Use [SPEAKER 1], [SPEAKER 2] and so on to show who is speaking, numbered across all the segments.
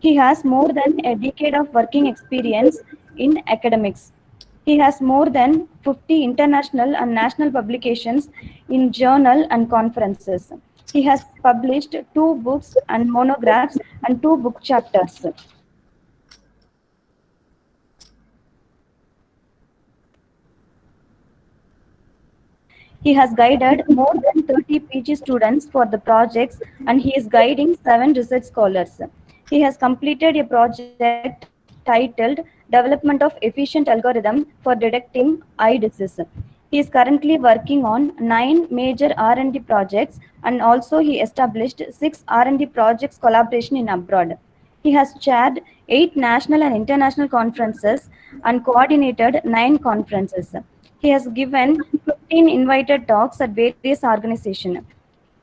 [SPEAKER 1] He has more than a decade of working experience in academics. He has more than 50 international and national publications in journal and conferences. He has published 2 books and monographs and 2 book chapters. He has guided more than 30 PG students for the projects and he is guiding 7 research scholars. He has completed a project titled Development of Efficient Algorithm for Detecting Eye Disease. He is currently working on 9 major R&D projects and also he established 6 R&D projects collaboration in abroad. He has chaired 8 national and international conferences and coordinated 9 conferences. He has given 15 invited talks at various organizations.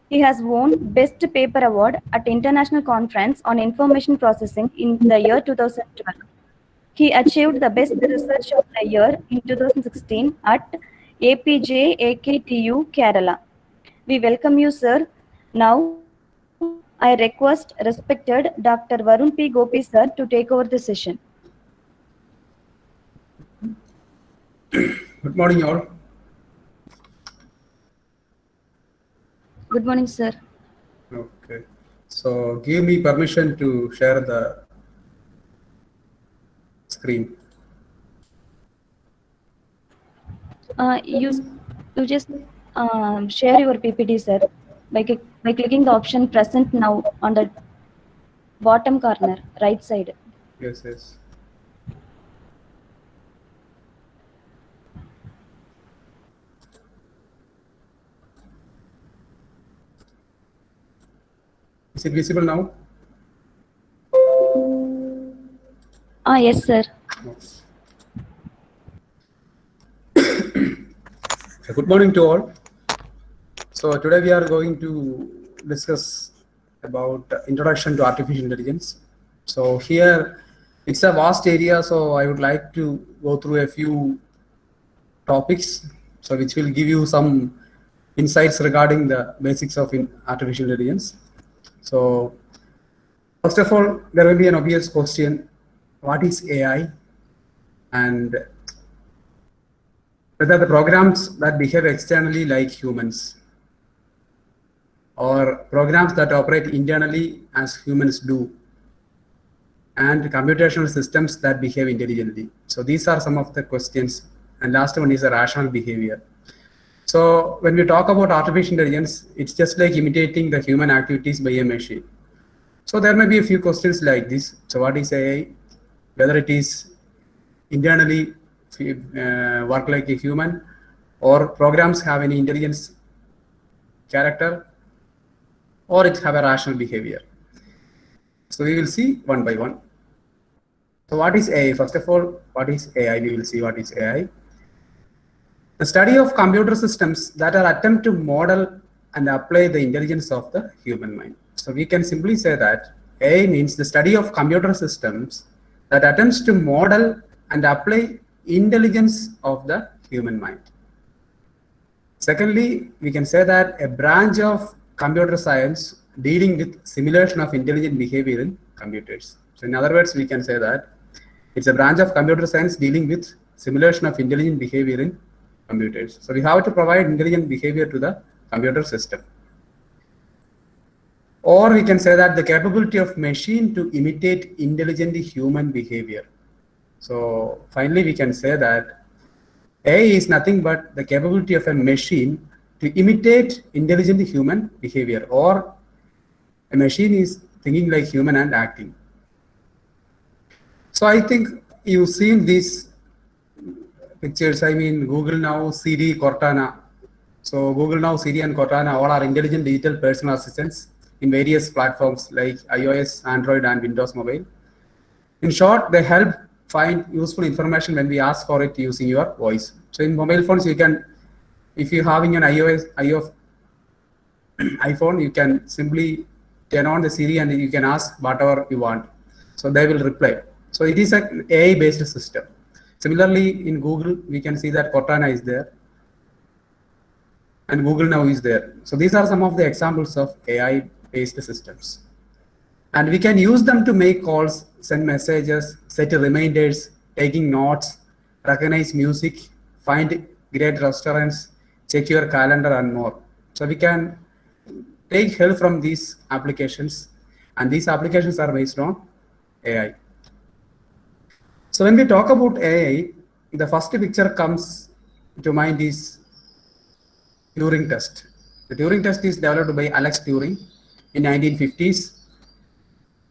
[SPEAKER 1] He has won Best Paper Award at International Conference on Information Processing in the year 2012. He achieved the Best Research of the Year in 2016 at APJ AKTU, Kerala. We welcome you, sir. Now, I request respected Dr. Varun P. Gopi, sir, to take over the session.
[SPEAKER 2] Good morning, all.
[SPEAKER 1] Good morning, sir.
[SPEAKER 2] Okay. So give me permission to share the screen.
[SPEAKER 1] You just share your PPT, sir, by clicking the option present now on the bottom corner, right side.
[SPEAKER 2] Yes, yes. Is it visible now?
[SPEAKER 1] Yes, sir.
[SPEAKER 2] Good morning to all. So today we are going to discuss about introduction to artificial intelligence. So here it's a vast area, so I would like to go through a few topics, so which will give you some insights regarding the basics of artificial intelligence. So first of all, there will be an obvious question: what is AI, and whether the programs that behave externally like humans, or programs that operate internally as humans do, and computational systems that behave intelligently. So these are some of the questions. And last one is a rational behavior. So when we talk about artificial intelligence, it's just like imitating the human activities by a machine. So there may be a few questions like this. So what is AI? Whether it is internally work like a human, or programs have any intelligence character, or it have a rational behavior. So we will see one by one. So what is AI? First of all, what is AI? We will see what is AI. The study of computer systems that are attempt to model and apply the intelligence of the human mind. So we can simply say that AI means the study of computer systems that attempts to model and apply intelligence of the human mind. Secondly, we can say that a branch of computer science dealing with simulation of intelligent behavior in computers. So in other words, we can say that it's a branch of computer science dealing with simulation of intelligent behavior in computers. So we have to provide intelligent behavior to the computer system. Or we can say that the capability of machine to imitate intelligent human behavior. So finally, we can say that AI is nothing but the capability of a machine to imitate intelligent human behavior, or a machine is thinking like human and acting. So I think you've seen these pictures. I mean, Google Now, Siri, Cortana. So Google Now, Siri, and Cortana all are intelligent digital personal assistants in various platforms like iOS, Android, and Windows Mobile. In short, they help find useful information when we ask for it using your voice. So in mobile phones, you can, if you're having an iPhone, you can simply turn on the Siri and you can ask whatever you want. So they will reply. So it is an AI-based system. Similarly, in Google, we can see that Cortana is there and Google Now is there. So these are some of the examples of AI-based systems. And we can use them to make calls, send messages, set reminders, taking notes, recognize music, find great restaurants, check your calendar and more. So we can take help from these applications, and these applications are based on AI. So when we talk about AI, the first picture comes to mind is Turing test. The Turing test is developed by Alex Turing in 1950s.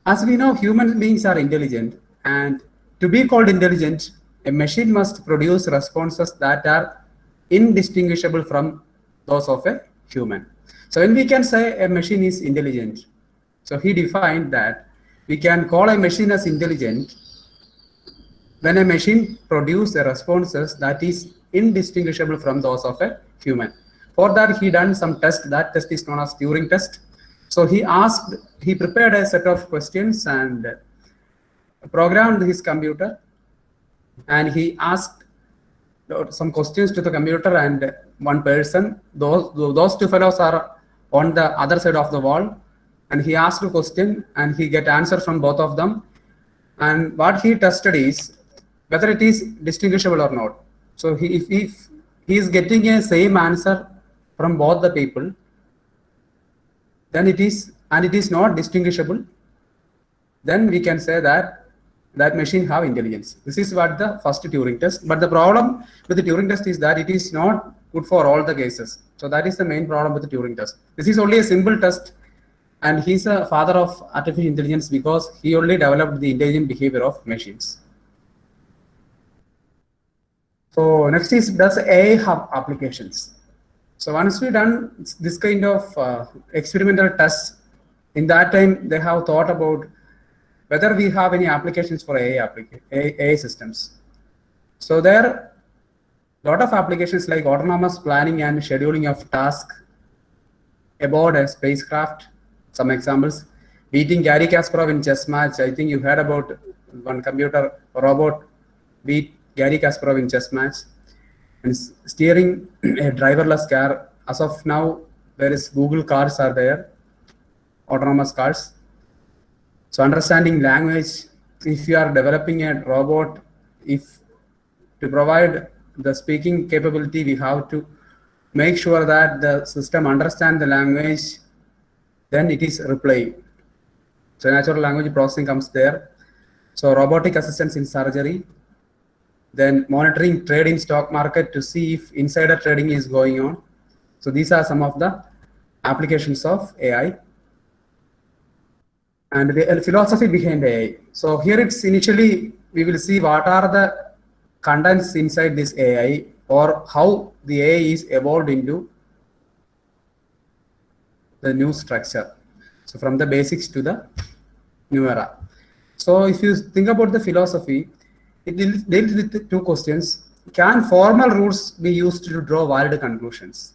[SPEAKER 2] As we know, human beings are intelligent, and to be called intelligent, a machine must produce responses that are indistinguishable from those of a human. So when we can say a machine is intelligent, so he defined that we can call a machine as intelligent when a machine produces responses that is indistinguishable from those of a human. For that, he done some test. That test is known as Turing test. So he prepared a set of questions and programmed his computer, and he asked some questions to the computer and one person. Those two fellows are on the other side of the wall, and he asked a question and he get answer from both of them. And what he tested is whether it is distinguishable or not. So if he is getting a same answer from both the people, then it is not distinguishable, then we can say that that machine have intelligence. This is what the first Turing test. But the problem with the Turing test is that it is not good for all the cases. So that is the main problem with the Turing test. This is only a simple test, and he's a father of artificial intelligence because he only developed the intelligent behavior of machines. So next is, does AI have applications? So once we done this kind of experimental tests, in that time they have thought about whether we have any applications for AI systems. So there are a lot of applications like autonomous planning and scheduling of tasks aboard a spacecraft. Some examples: beating Gary Kasparov in chess match. I think you heard about one computer robot beat Gary Kasparov in chess match. And steering a driverless car. As of now, there is Google cars are there, autonomous cars. So understanding language, if you are developing a robot, if to provide the speaking capability, we have to make sure that the system understands the language, then it is reply. So natural language processing comes there. So robotic assistance in surgery, then monitoring trade in stock market to see if insider trading is going on. So these are some of the applications of AI. And the philosophy behind AI. So here it's initially, we will see what are the contents inside this AI, or how the AI is evolved into the new structure. So from the basics to the new era. So if you think about the philosophy, it deals with two questions. Can formal rules be used to draw valid conclusions?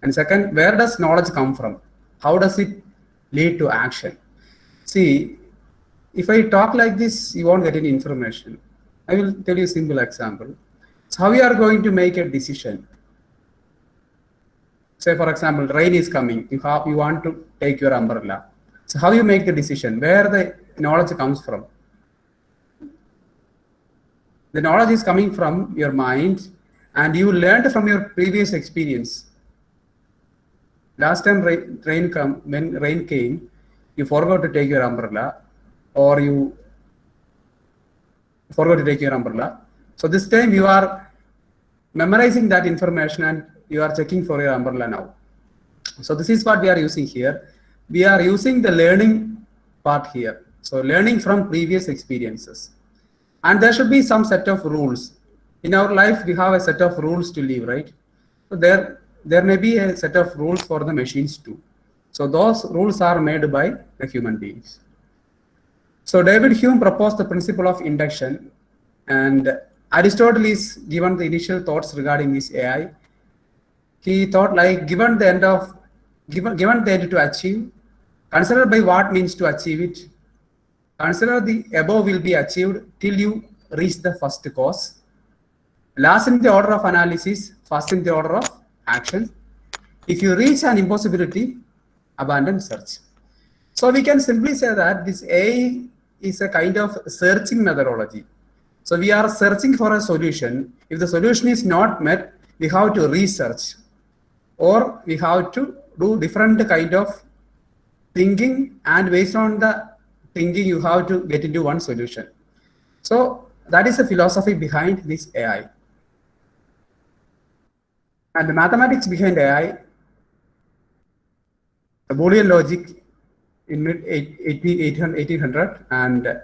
[SPEAKER 2] And second, where does knowledge come from? How does it lead to action? See, if I talk like this, you won't get any information. I will tell you a simple example. So how you are going to make a decision? Say, for example, rain is coming. You want to take your umbrella. So how you make the decision? Where the knowledge comes from? The knowledge is coming from your mind, and you learned from your previous experience. Last time when rain came, you forgot to take your umbrella, or you forgot to take your umbrella. So this time you are memorizing that information and you are checking for your umbrella now. So this is what we are using here. We are using the learning part here. So learning from previous experiences. And there should be some set of rules. In our life, we have a set of rules to live, right? So there may be a set of rules for the machines too. So those rules are made by the human beings. So David Hume proposed the principle of induction, and Aristotle is given the initial thoughts regarding this AI. He thought, like, given the end to achieve, consider by what means to achieve it. Consider the above will be achieved till you reach the first cause. Last in the order of analysis, first in the order of action. If you reach an impossibility, abandon search. So we can simply say that this AI is a kind of searching methodology. So we are searching for a solution. If the solution is not met, we have to research, or we have to do different kind of thinking, and based on the thinking, you have to get into one solution. So that is the philosophy behind this AI. And the mathematics behind AI, the Boolean logic in mid 1800, and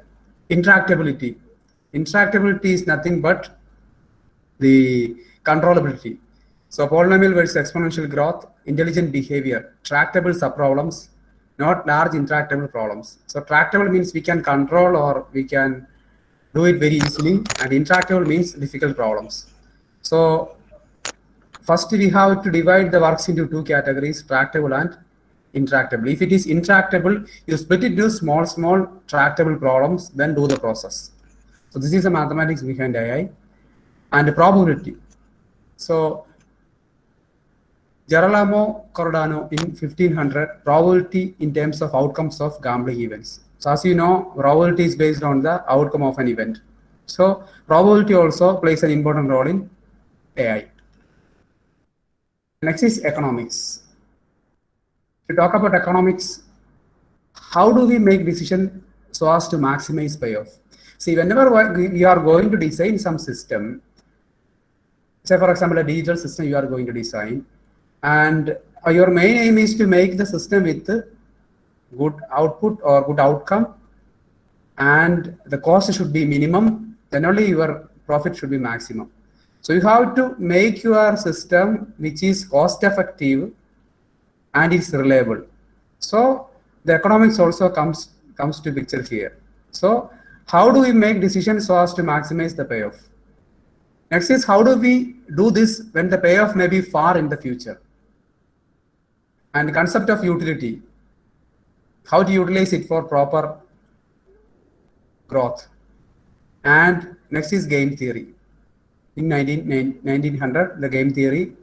[SPEAKER 2] interactability. Interactability is nothing but the controllability. So polynomial versus exponential growth, intelligent behavior, tractable subproblems, not large intractable problems. So tractable means we can control or we can do it very easily, and intractable means difficult problems. So first we have to divide the works into two categories, tractable and intractable. If it is intractable, you split it into small tractable problems, then do the process. So this is the mathematics behind AI. And the probability. So Girolamo Cardano in 1500, probability in terms of outcomes of gambling events. So as you know, probability is based on the outcome of an event. So probability also plays an important role in AI. Next is economics. To talk about economics, how do we make decision so as to maximize payoff? See, whenever we are going to design some system, say for example, a digital system you are going to design, and your main aim is to make the system with good output or good outcome, and the cost should be minimum, then only your profit should be maximum. So you have to make your system which is cost effective and it's reliable. So the economics also comes to picture here. So how do we make decisions so as to maximize the payoff? Next is, how do we do this when the payoff may be far in the future? And the concept of utility, how to utilize it for proper growth. And next is game theory. In 1900, the game theory,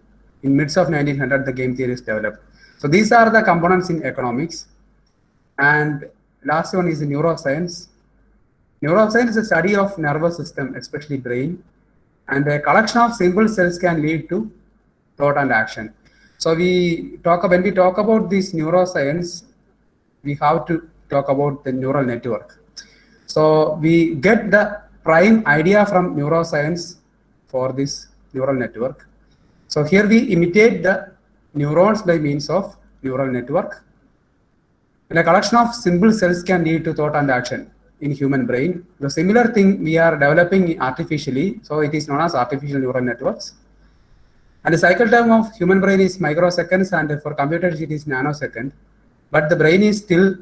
[SPEAKER 2] in midst of 1900, the game theory is developed. So these are the components in economics. And last one is neuroscience. Neuroscience is a study of nervous system, especially brain. And a collection of simple cells can lead to thought and action. So when we talk about this neuroscience, we have to talk about the neural network. So we get the prime idea from neuroscience for this neural network. So here we imitate the neurons by means of neural network. And a collection of simple cells can lead to thought and action in human brain. The similar thing we are developing artificially, so it is known as artificial neural networks. And the cycle time of human brain is microseconds, and for computers it is nanosecond. But the brain is still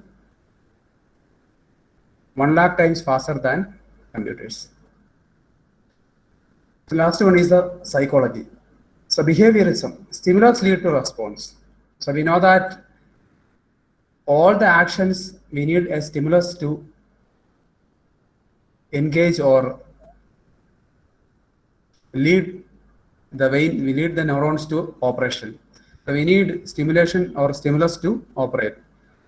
[SPEAKER 2] 1 lakh times faster than computers. The last one is the psychology. So behaviorism, stimulus lead to response. So we know that all the actions, we need a stimulus to engage or lead the way, we lead the neurons to operation. So we need stimulation or stimulus to operate.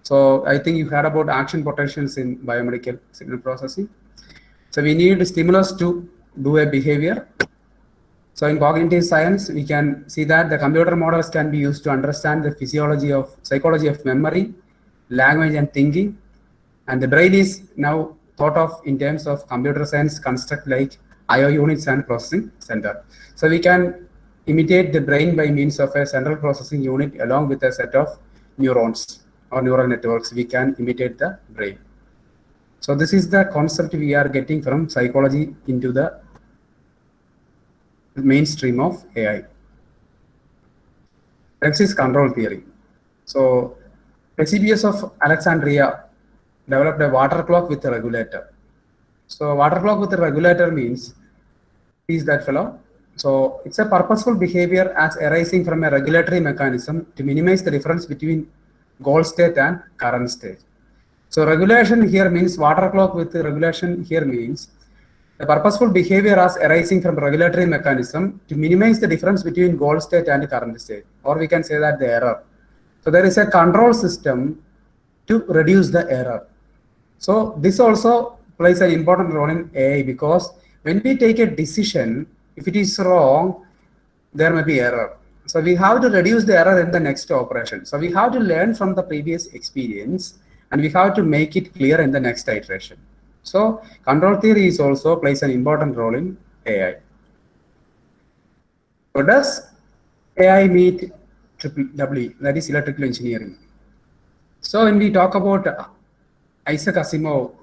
[SPEAKER 2] So I think you heard about action potentials in biomedical signal processing. So we need stimulus to do a behavior. So in cognitive science, we can see that the computer models can be used to understand the psychology of memory, language and thinking. And the brain is now thought of in terms of computer science construct like I/O units and processing center. So we can imitate the brain by means of a central processing unit along with a set of neurons or neural networks. We can imitate the brain. So this is the concept we are getting from psychology into the mainstream of AI. Next is control theory. So Eusebius of Alexandria developed a water clock with a regulator. So water clock with a regulator means, is that fellow? So it's a purposeful behavior as arising from a regulatory mechanism to minimize the difference between goal state and current state. So regulation here means water clock with regulation here means the purposeful behavior as arising from regulatory mechanism to minimize the difference between goal state and current state, or we can say that the error. So there is a control system to reduce the error. So this also plays an important role in AI, because when we take a decision, if it is wrong, there may be error. So we have to reduce the error in the next operation. So we have to learn from the previous experience, and we have to make it clear in the next iteration. So control theory is also plays an important role in AI. So does AI meet EEE, that is electrical engineering? So when we talk about Isaac Asimov,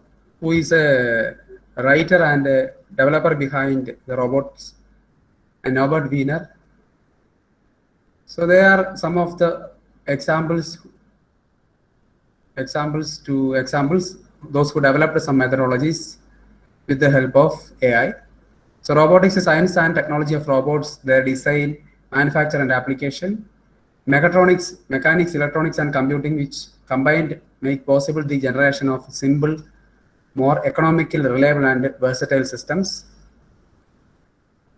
[SPEAKER 2] who is a writer and a developer behind the robots, and Norbert Wiener. So there are some of the examples, those who developed some methodologies with the help of AI. So robotics is science and technology of robots, their design, manufacture and application. Mechatronics, mechanics, electronics and computing, which combined make possible the generation of simple, more economical, reliable and versatile systems.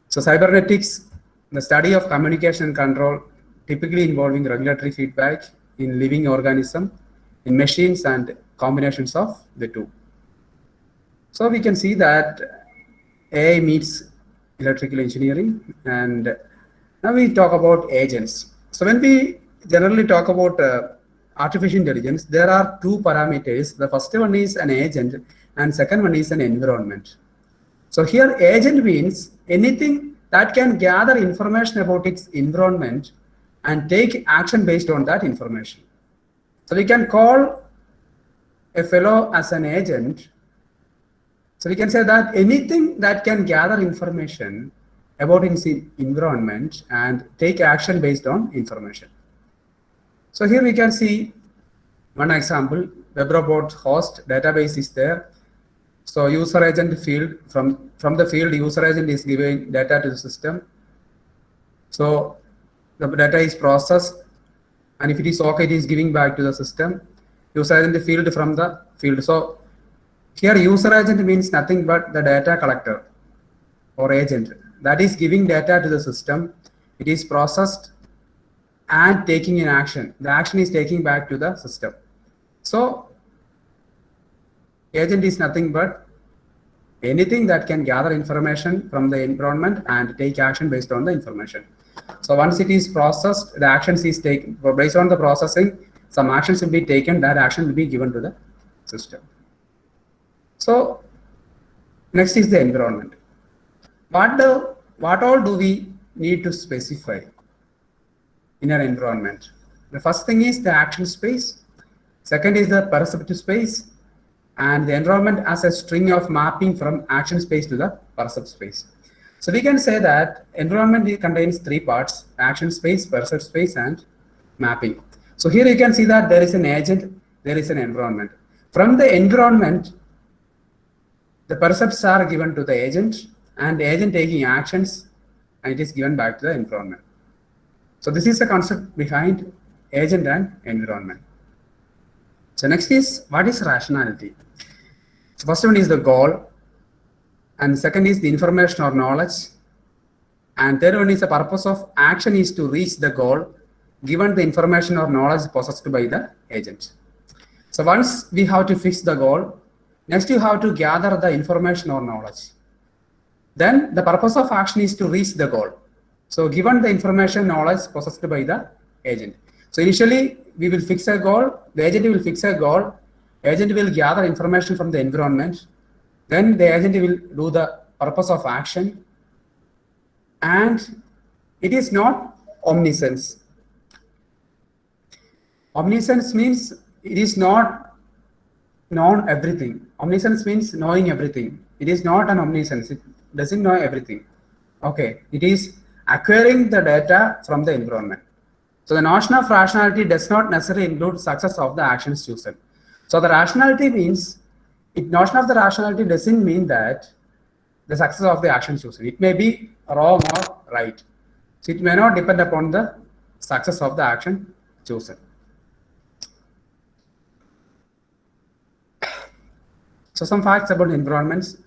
[SPEAKER 2] So cybernetics, the study of communication and control, typically involving regulatory feedback in living organism, in machines and combinations of the two. So we can see that AI meets electrical engineering. And now we talk about agents. So when we generally talk about artificial intelligence, there are two parameters. The first one is an agent and second one is an environment. So here agent means anything that can gather information about its environment and take action based on that information. So we can call a fellow as an agent. So we can say that anything that can gather information about its environment and take action based on information. So here we can see one example. WebRobot host database is there. So user agent field, from the field, user agent is giving data to the system. So the data is processed, and if it is okay, it is giving back to the system. User agent field from the field. So here user agent means nothing but the data collector or agent that is giving data to the system. It is processed and taking an action. The action is taking back to the system. So agent is nothing but anything that can gather information from the environment and take action based on the information. So once it is processed, the actions is taken based on the processing. Some actions will be taken. That action will be given to the system. So next is the environment. What all do we need to specify in our environment? The first thing is the action space. Second is the perceptive space, and the environment as a string of mapping from action space to the perceptive space. So we can say that environment contains three parts: action space, perceptive space, and mapping. So here you can see that there is an agent, there is an environment. From the environment, the percepts are given to the agent, and the agent taking actions, and it is given back to the environment. So this is the concept behind agent and environment. So next is, what is rationality? So first one is the goal, and second is the information or knowledge, and third one is the purpose of action is to reach the goal given the information or knowledge possessed by the agent. So once we have to fix the goal, next you have to gather the information or knowledge. Then the purpose of action is to reach the goal. So given the information knowledge possessed by the agent. So initially we will fix a goal, the agent will fix a goal, agent will gather information from the environment, then the agent will do the purpose of action, and it is not omniscience. Omniscience means it is not known everything. Omniscience means knowing everything. It is not an omniscience. It doesn't know everything. Okay, it is acquiring the data from the environment. So the notion of rationality does not necessarily include success of the actions chosen. So the rationality means, notion of the rationality doesn't mean that the success of the action chosen. It may be wrong or right. So it may not depend upon the success of the action chosen. So some facts about environments.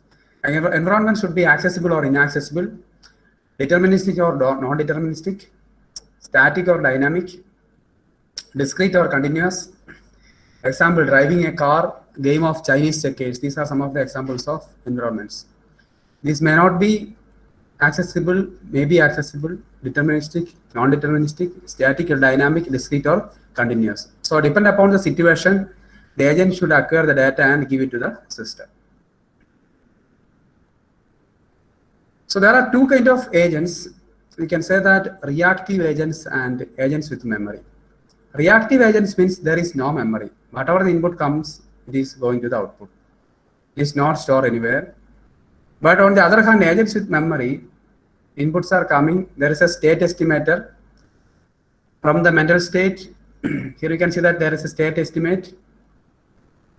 [SPEAKER 2] Environment should be accessible or inaccessible, deterministic or non-deterministic, static or dynamic, discrete or continuous, Example, driving a car, game of Chinese checkers. These are some of the examples of environments. These may not be accessible, may be accessible, deterministic, non-deterministic, static or dynamic, discrete or continuous. So depend upon the situation, the agent should acquire the data and give it to the system. So there are two kinds of agents. We can say that reactive agents and agents with memory. Reactive agents means there is no memory. Whatever the input comes, it is going to the output. It is not stored anywhere. But on the other hand, agents with memory, inputs are coming. There is a state estimator. From the mental state, here you can see that there is a state estimate.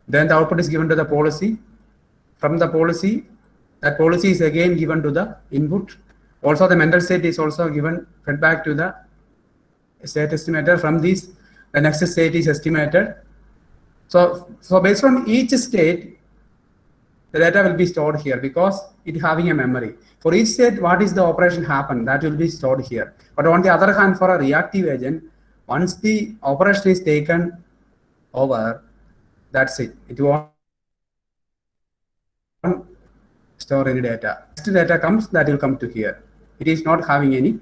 [SPEAKER 2] Then the output is given to the policy. From the policy, that policy is again given to the input. Also, the mental state is also given fed back to the state estimator. From this, the next state is estimated. So based on each state, the data will be stored here because it having a memory. For each state, what is the operation happen, that will be stored here. But on the other hand, for a reactive agent, once the operation is taken over, that's it. It won't store any data. Next data comes, that will come to here. It is not having any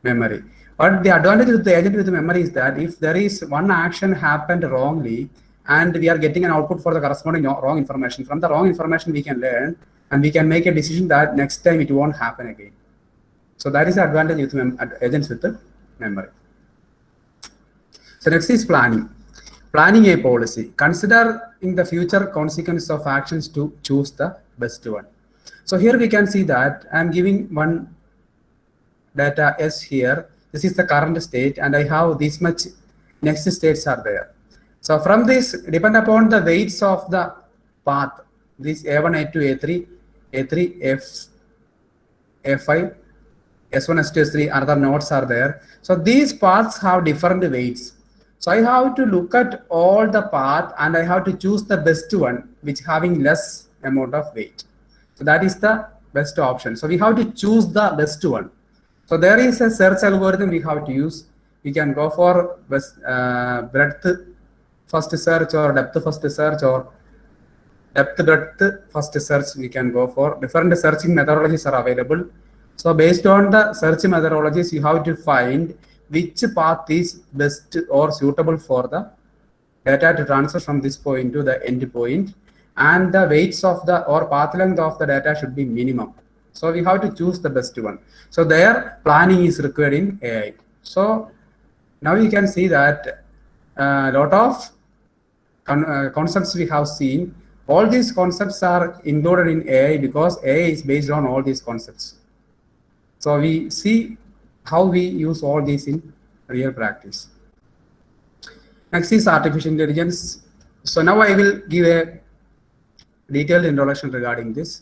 [SPEAKER 2] memory. But the advantage with the agent with the memory is that if there is one action happened wrongly, and we are getting an output for the corresponding wrong information. From the wrong information, we can learn and we can make a decision that next time it won't happen again. So that is the advantage with agents with the memory. So next is planning. Planning a policy. Considering the future consequences of actions to choose the best one. So here we can see that I'm giving one data S here. This is the current state, and I have this much next states are there. So from this, depend upon the weights of the path, this A1, A2, A3, A3, F5, S1, S2, S3, other nodes are there. So these paths have different weights. So I have to look at all the path and I have to choose the best one, which having less amount of weight. So that is the best option. So we have to choose the best one. So there is a search algorithm we have to use. We can go for best, breadth first search or depth first search or depth breadth first search. We can go for different searching methodologies are available. So based on the search methodologies, you have to find which path is best or suitable for the data to transfer from this point to the end point, and the weights of the or path length of the data should be minimum. So we have to choose the best one. So there planning is required in AI. So now you can see that a lot of concepts we have seen. All these concepts are included in AI because AI is based on all these concepts. So we see how we use all these in real practice. Next is artificial intelligence. So now I will give a detailed introduction regarding this.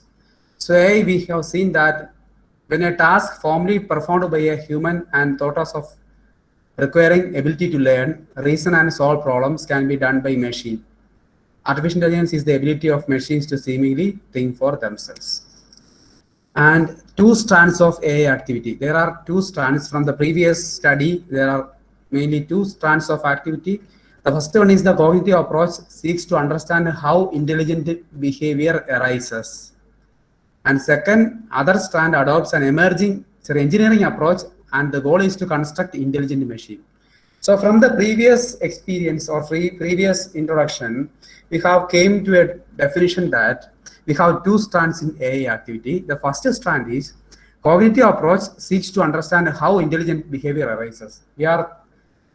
[SPEAKER 2] So AI, we have seen that when a task formerly performed by a human and thought of requiring ability to learn, reason and solve problems can be done by machine. Artificial intelligence is the ability of machines to seemingly think for themselves. And two strands of AI activity. There are two strands from the previous study. There are mainly two strands of activity. The first one is the cognitive approach seeks to understand how intelligent behavior arises. And second, other strand adopts an emerging engineering approach, and the goal is to construct intelligent machine. So from the previous experience or previous introduction, we have came to a definition that we have two strands in AI activity. The first strand is cognitive approach seeks to understand how intelligent behavior arises. We are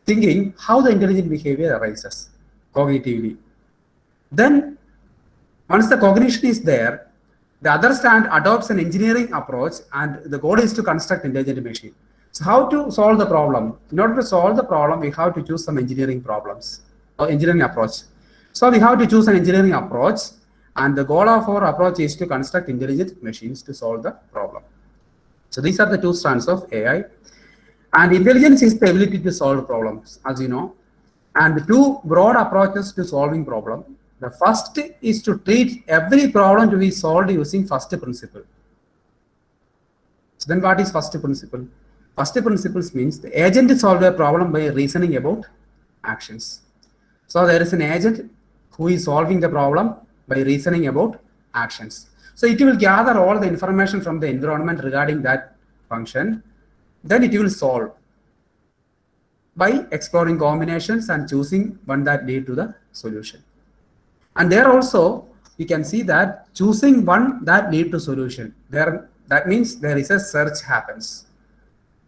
[SPEAKER 2] thinking how the intelligent behavior arises cognitively. Then once the cognition is there, the other strand adopts an engineering approach, and the goal is to construct intelligent machine. So how to solve the problem? In order to solve the problem, we have to choose some engineering problems or engineering approach. So we have to choose an engineering approach, and the goal of our approach is to construct intelligent machines to solve the problem. So these are the two strands of AI. And intelligence is the ability to solve problems, as you know. And the two broad approaches to solving problem. The first is to treat every problem to be solved using first principle. So then what is first principle? First principles means the agent solves a problem by reasoning about actions. So there is an agent who is solving the problem by reasoning about actions. So it will gather all the information from the environment regarding that function, then it will solve by exploring combinations and choosing one that lead to the solution. And there also you can see that choosing one that lead to solution, there that means there is a search happens.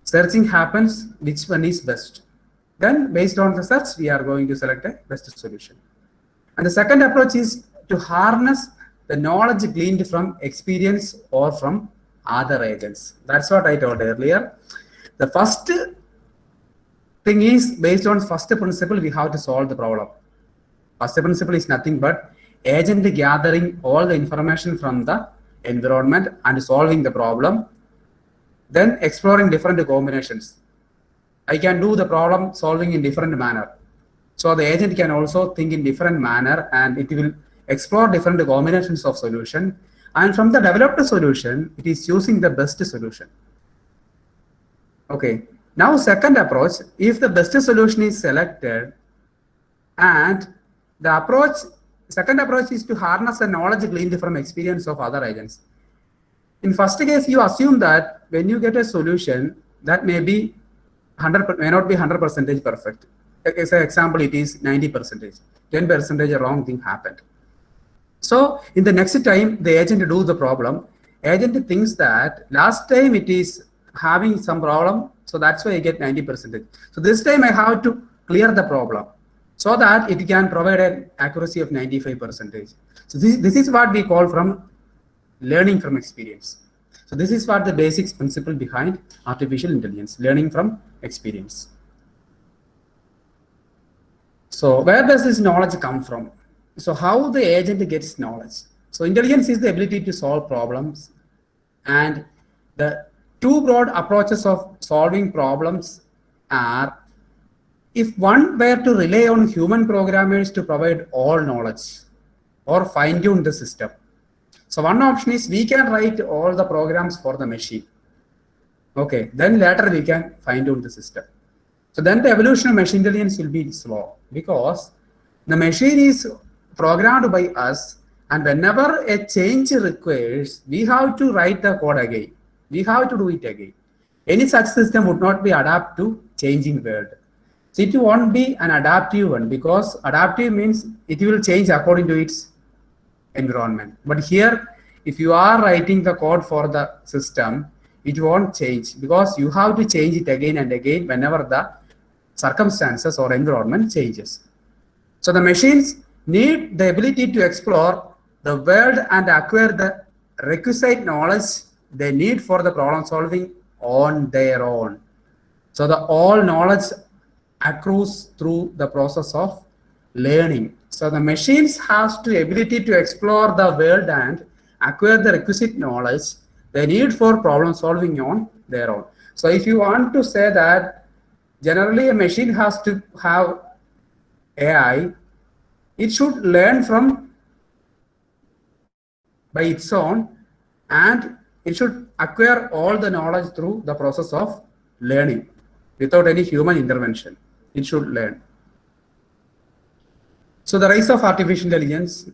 [SPEAKER 2] Searching happens which one is best. Then based on the search, we are going to select a best solution. And the second approach is to harness the knowledge gleaned from experience or from other agents. That's what I told earlier. The first thing is based on first principle, we have to solve the problem. First principle is nothing but agent gathering all the information from the environment and solving the problem, then exploring different combinations. I can do the problem solving in different manner. So the agent can also think in different manner and it will explore different combinations of solution. And from the developed solution, it is choosing the best solution. Okay. Now second approach, if the best solution is selected and the second approach is to harness the knowledge gleaned from experience of other agents. In first case, you assume that when you get a solution that may be may not be 100% perfect. As an example, it is 90%, 10% wrong thing happened. So in the next time the agent do the problem, agent thinks that last time it is having some problem, so that's why I get 90%. So this time I have to clear the problem so that it can provide an accuracy of 95%. So this is what we call from learning from experience. So this is what the basic principle behind artificial intelligence, learning from experience. So where does this knowledge come from? So how the agent gets knowledge? So intelligence is the ability to solve problems, and the two broad approaches of solving problems are, if one were to rely on human programmers to provide all knowledge or fine-tune the system. So one option is we can write all the programs for the machine. Okay, then later we can fine-tune the system. So then the evolution of machine intelligence will be slow because the machine is programmed by us, and whenever a change requires, we have to write the code again. We have to do it again. Any such system would not be adapted to changing world. So it won't be an adaptive one because adaptive means it will change according to its environment. But here, if you are writing the code for the system, it won't change because you have to change it again and again whenever the circumstances or environment changes. So the machines need the ability to explore the world and acquire the requisite knowledge they need for the problem solving on their own. So the all knowledge accrues through the process of learning. So the machines has the ability to explore the world and acquire the requisite knowledge they need for problem solving on their own. So if you want to say that generally a machine has to have AI, it should learn from by its own, and it should acquire all the knowledge through the process of learning without any human intervention. It should learn. So the rise of artificial intelligence,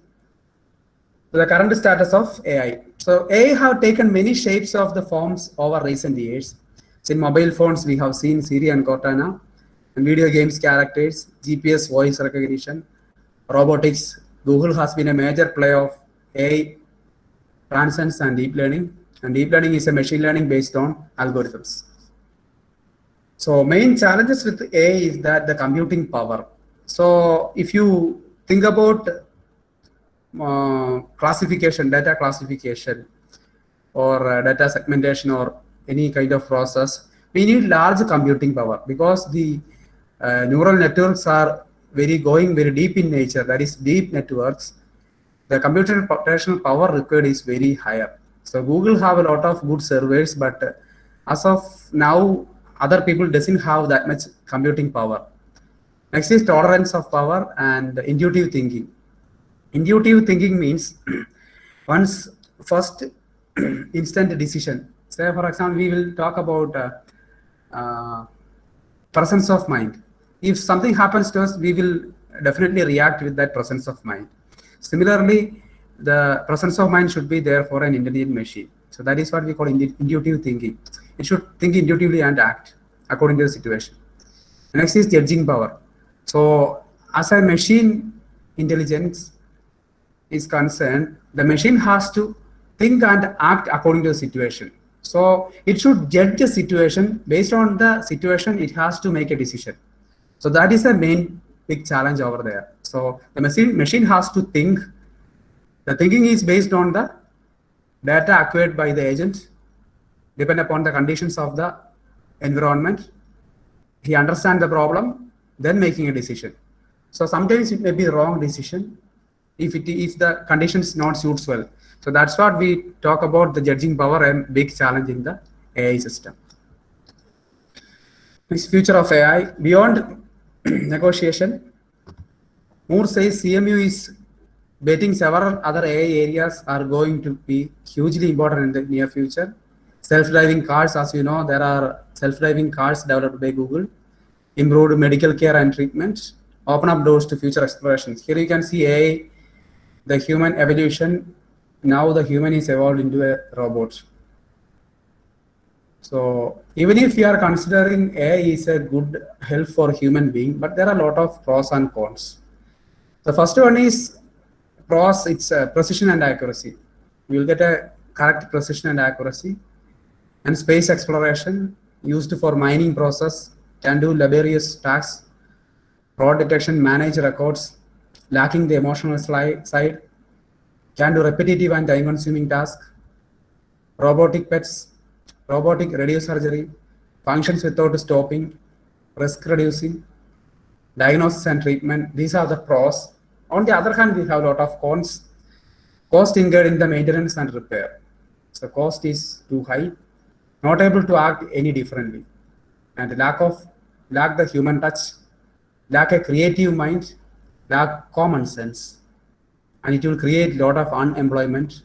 [SPEAKER 2] the current status of AI. So AI have taken many shapes of the forms over recent years. So in mobile phones, we have seen Siri and Cortana, and video games characters, GPS voice recognition, robotics. Google has been a major player of AI transcends and deep learning. And deep learning is a machine learning based on algorithms. So main challenges with AI is that the computing power. So if you think about classification, data classification, or data segmentation, or any kind of process, we need large computing power because the neural networks are going very deep in nature. That is deep networks. The computational power required is very higher. So Google have a lot of good servers, but as of now, other people doesn't have that much computing power. Next is tolerance of power and intuitive thinking. Intuitive thinking means one's first instant decision. Say for example, we will talk about presence of mind. If something happens to us, we will definitely react with that presence of mind. Similarly, the presence of mind should be there for an intelligent machine. So that is what we call intuitive thinking. It should think intuitively and act according to the situation. Next is judging power. So as a machine intelligence is concerned, the machine has to think and act according to the situation. So it should judge the situation. Based on the situation, it has to make a decision. So that is the main big challenge over there. So the machine has to think. The thinking is based on the data acquired by the agent, depend upon the conditions of the environment. He understands the problem, then making a decision. So sometimes it may be the wrong decision if the conditions not suits well. So that's what we talk about the judging power and big challenge in the AI system. Next, future of AI beyond negotiation. Moore says CMU is betting several other AI areas are going to be hugely important in the near future. Self-driving cars, as you know, there are self-driving cars developed by Google, improved medical care and treatment, open up doors to future explorations. Here you can see AI, the human evolution. Now the human is evolved into a robot. So even if you are considering AI is a good help for human being, but there are a lot of pros and cons. The first one is pros, it's precision and accuracy. You will get a correct precision and accuracy. And space exploration used for mining process, can do laborious tasks, fraud detection, manage records, lacking the emotional side, can do repetitive and time-consuming tasks, robotic pets, robotic radiosurgery, functions without stopping, risk reducing, diagnosis and treatment. These are the pros. On the other hand, we have a lot of cons. Cost incurred in the maintenance and repair. So cost is too high, not able to act any differently, and lack the human touch, lack a creative mind, lack common sense, and it will create a lot of unemployment.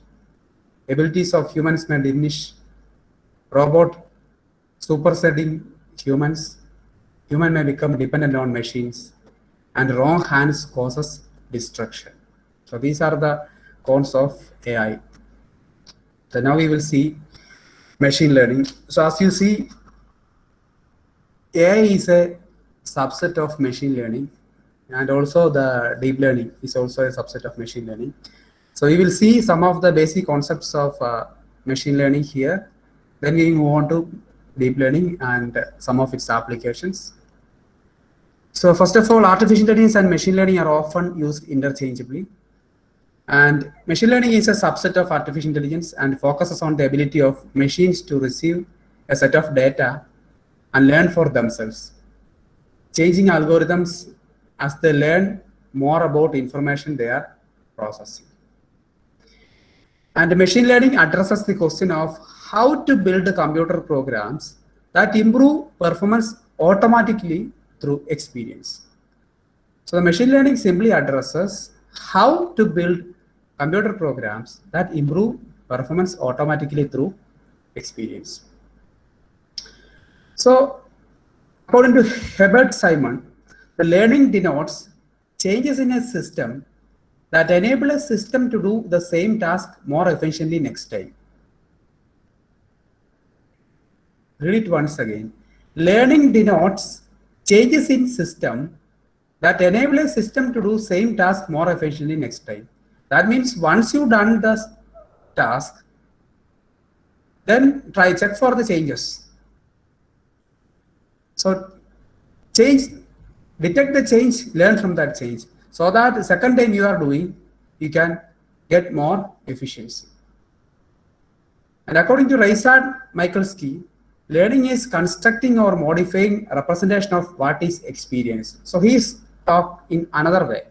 [SPEAKER 2] Abilities of humans may diminish. Robot superseding humans. Human may become dependent on machines, and wrong hands causes destruction. So these are the cons of AI. So now we will see machine learning. So as you see, AI is a subset of machine learning, and also the deep learning is also a subset of machine learning. So we will see some of the basic concepts of machine learning here. Then we move on to deep learning and some of its applications. So first of all, artificial intelligence and machine learning are often used interchangeably. And machine learning is a subset of artificial intelligence and focuses on the ability of machines to receive a set of data and learn for themselves, changing algorithms as they learn more about information they are processing. And machine learning addresses the question of how to build computer programs that improve performance automatically through experience. So the machine learning simply addresses how to build computer programs that improve performance automatically through experience. So according to Herbert Simon, the learning denotes changes in a system that enable a system to do the same task more efficiently next time. Read it once again. Learning denotes changes in system that enable a system to do same task more efficiently next time. That means once you've done the task, then check for the changes. So detect the change, learn from that change, so that the second time you are doing, you can get more efficiency. And according to Reisard-Mikulski, learning is constructing or modifying a representation of what is experienced. So he is talked in another way.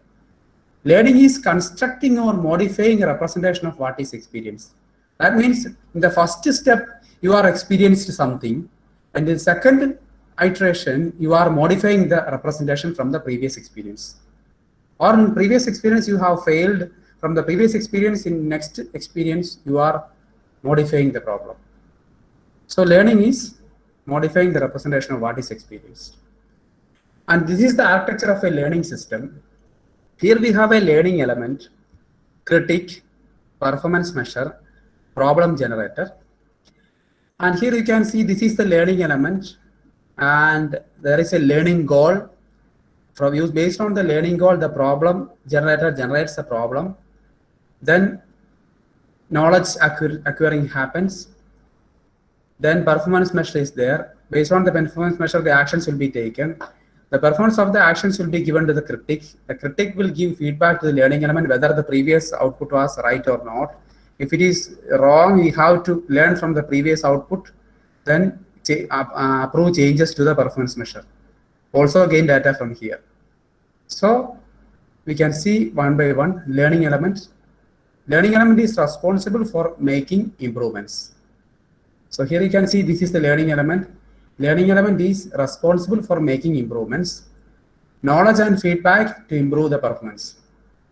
[SPEAKER 2] Learning is constructing or modifying a representation of what is experienced. That means in the first step, you are experienced something, and in the second iteration, you are modifying the representation from the previous experience. Or in previous experience, you have failed. From the previous experience, in next experience, you are modifying the problem. So learning is modifying the representation of what is experienced. And this is the architecture of a learning system. Here we have a learning element, critic, performance measure, problem generator. And here you can see this is the learning element, and there is a learning goal. From use based on the learning goal, the problem generator generates the problem. Then knowledge acquiring happens. Then performance measure is there. Based on the performance measure, the actions will be taken. The performance of the actions will be given to the critic. The critic will give feedback to the learning element whether the previous output was right or not. If it is wrong, we have to learn from the previous output, then approve changes to the performance measure. Also gain data from here. So we can see one by one learning element. Learning element is responsible for making improvements. So here you can see this is the learning element. Learning element is responsible for making improvements. Knowledge and feedback to improve the performance.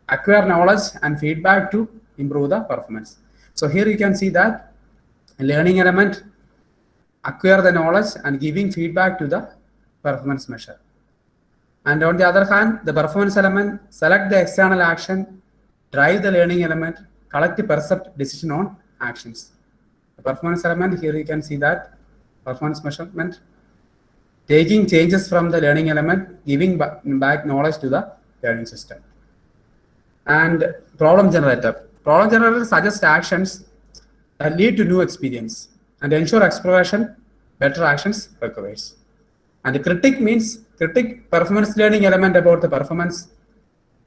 [SPEAKER 2] Acquire knowledge and feedback to improve the performance. So here you can see that learning element acquire the knowledge and giving feedback to the performance measure. And on the other hand, the performance element select the external action, drive the learning element, collect the percept decision on actions. The performance element, here you can see that performance measurement, taking changes from the learning element, giving back knowledge to the learning system. And problem generator. Problem generator suggests actions that lead to new experience and ensure exploration, better actions requires. And the critic means critic performance learning element about the performance,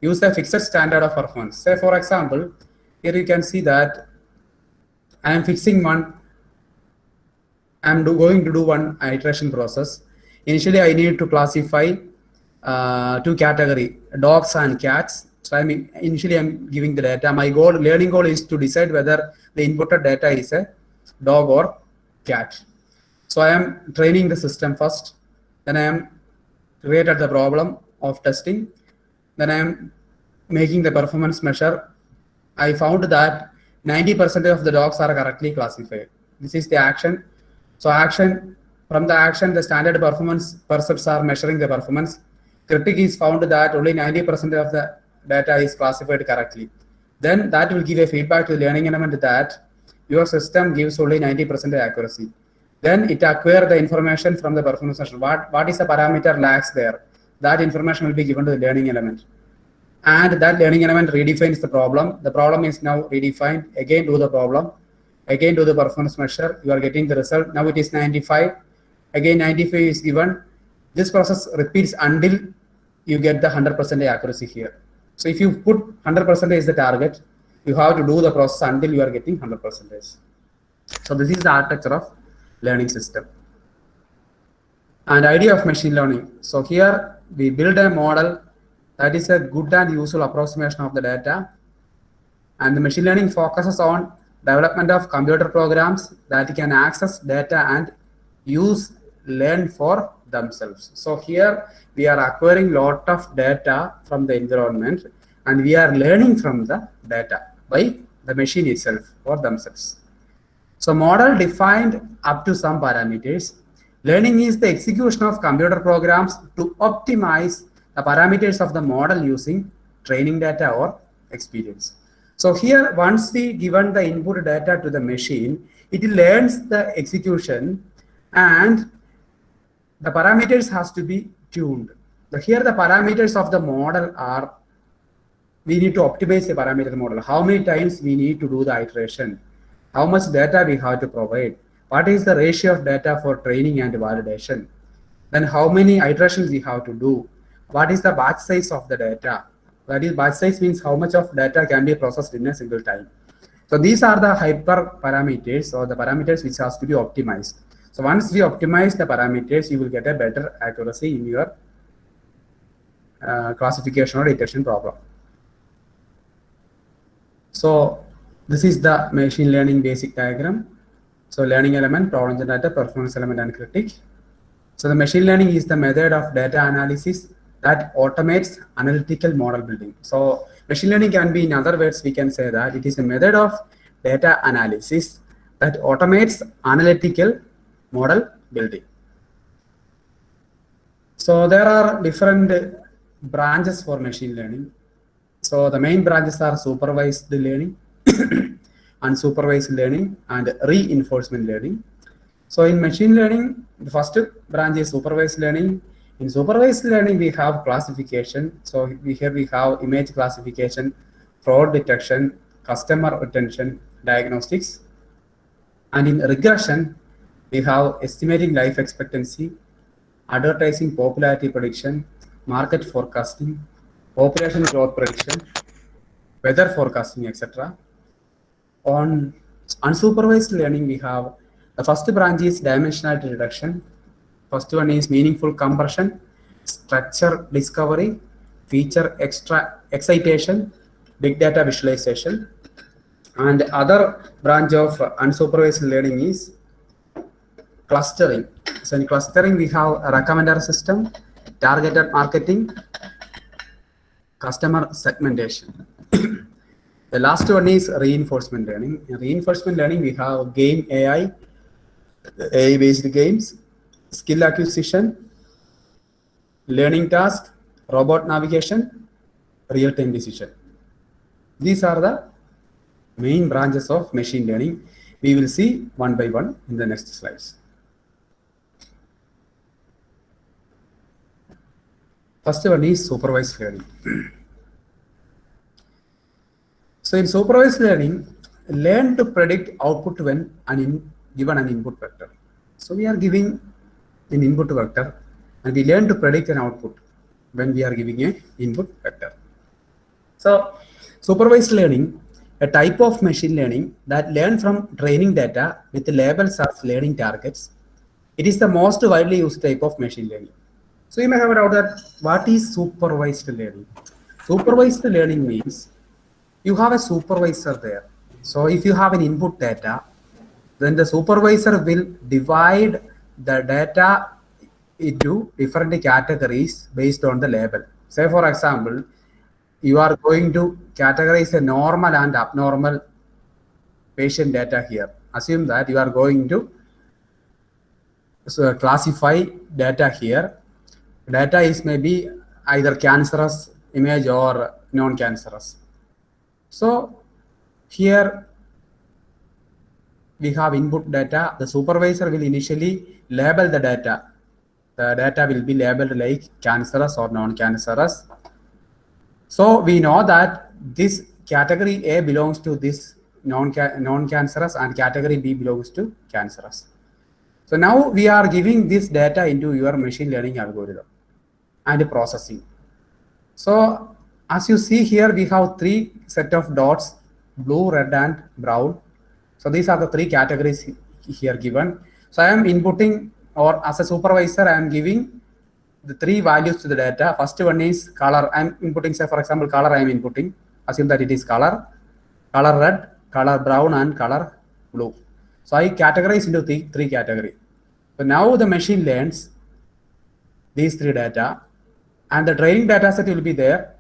[SPEAKER 2] use a fixed standard of performance. Say for example, here you can see that I am fixing one, I'm going to do one iteration process. Initially, I need to classify two categories, dogs and cats. So initially I'm giving the data. My learning goal is to decide whether the inputted data is a dog or cat. So I am training the system first. Then I am created the problem of testing. Then I am making the performance measure. I found that 90% of the dogs are correctly classified. This is the action. So from the action, the standard performance percepts are measuring the performance. Critic is found that only 90% of the data is classified correctly. Then that will give a feedback to the learning element that your system gives only 90% accuracy. Then it acquires the information from the performance measure. What is the parameter lacks there? That information will be given to the learning element. And that learning element redefines the problem. The problem is now redefined. Again, do the problem. Again, do the performance measure. You are getting the result. Now it is 95. Again, 95 is given. This process repeats until you get the 100% accuracy here. So if you put 100% is the target, you have to do the process until you are getting 100%. So this is the architecture of learning system. And idea of machine learning. So here we build a model that is a good and useful approximation of the data. And the machine learning focuses on development of computer programs that can access data and learn for themselves. So here we are acquiring lot of data from the environment and we are learning from the data by the machine itself or themselves. So model defined up to some parameters. Learning is the execution of computer programs to optimize the parameters of the model using training data or experience. So here, once we given the input data to the machine, it learns the execution and the parameters has to be tuned. So here the parameters of the model are, we need to optimize the parameter model. How many times we need to do the iteration? How much data we have to provide? What is the ratio of data for training and validation? Then how many iterations we have to do? What is the batch size of the data? That is, batch size means how much of data can be processed in a single time. So these are the hyper parameters or the parameters which has to be optimized. So once we optimize the parameters, you will get a better accuracy in your classification or detection problem. So this is the machine learning basic diagram. So learning element, problem generator, performance element, and critic. So the machine learning is the method of data analysis that automates analytical model building. So machine learning can be, in other words, we can say that it is a method of data analysis that automates analytical model building. So there are different branches for machine learning. So the main branches are supervised learning, unsupervised learning, and reinforcement learning. So in machine learning, the first branch is supervised learning. In supervised learning, we have classification. So here we have image classification, fraud detection, customer retention, diagnostics. And in regression, we have estimating life expectancy, advertising popularity prediction, market forecasting, population growth prediction, weather forecasting, etc. On unsupervised learning, we have the first branch is dimensionality reduction. First one is meaningful compression, structure discovery, feature excitation, big data visualization. And the other branch of unsupervised learning is clustering. So in clustering, we have a recommender system, targeted marketing, customer segmentation. The last one is reinforcement learning. In reinforcement learning, we have game AI, AI-based games, skill acquisition, learning task, robot navigation, real-time decision. These are the main branches of machine learning. We will see one by one in the next slides. First one is supervised learning. So in supervised learning, learn to predict output when given an input vector. So we are giving an input vector and we learn to predict an output when we are giving an input vector. So supervised learning, a type of machine learning that learns from training data with labels as learning targets. It is the most widely used type of machine learning. So you may have a doubt that what is supervised learning? Supervised learning means you have a supervisor there. So if you have an input data, then the supervisor will divide the data into different categories based on the label. Say for example, you are going to categorize a normal and abnormal patient data here. Assume that you are going to classify data here. Data is maybe either cancerous image or non-cancerous. So here we have input data. The supervisor will initially label the data. The data will be labeled like cancerous or non-cancerous. So we know that this category A belongs to this non-cancerous and category B belongs to cancerous. So now we are giving this data into your machine learning algorithm and processing. So as you see here, we have three set of dots, blue, red, and brown. So these are the three categories here given. So I am inputting, or as a supervisor, I am giving the three values to the data. First one is color. I am inputting, say for example, color I am inputting. Assume that it is color red, color brown, and color blue. So I categorize into three categories. So now the machine learns these three data, and the training data set will be there,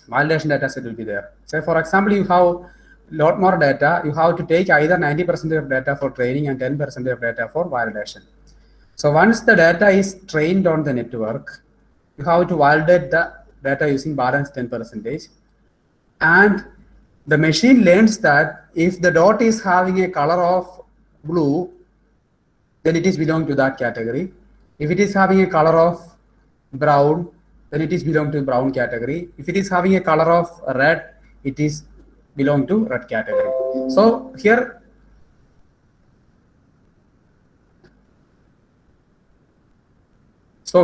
[SPEAKER 2] validation data set will be there. Say for example, you have a lot more data, you have to take either 90% of data for training and 10% of data for validation. So once the data is trained on the network, you have to validate the data using balance 10%. And the machine learns that if the dot is having a color of blue, then it is belong to that category. If it is having a color of brown, then it is belong to brown category. If it is having a color of red, it is belong to red category. So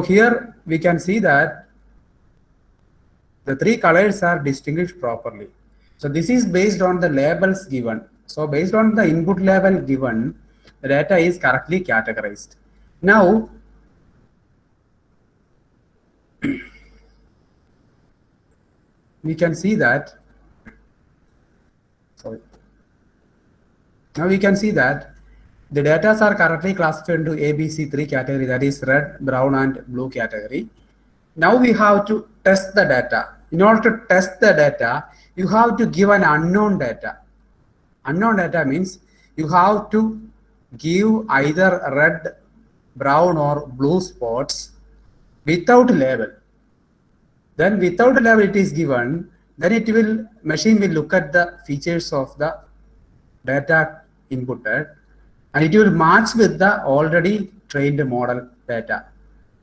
[SPEAKER 2] here we can see that the three colors are distinguished properly. So this is based on the labels given. So based on the input label given, the data is correctly categorized. Now we can see that, now we can see that the data are correctly classified into A, B, C, three category, that is red, brown, and blue category. Now we have to test the data. In order to test the data, you have to give an unknown data. Unknown data means you have to give either red, brown, or blue spots without label. Then without label it is given, then machine will look at the features of the data inputted, and it will match with the already trained model data.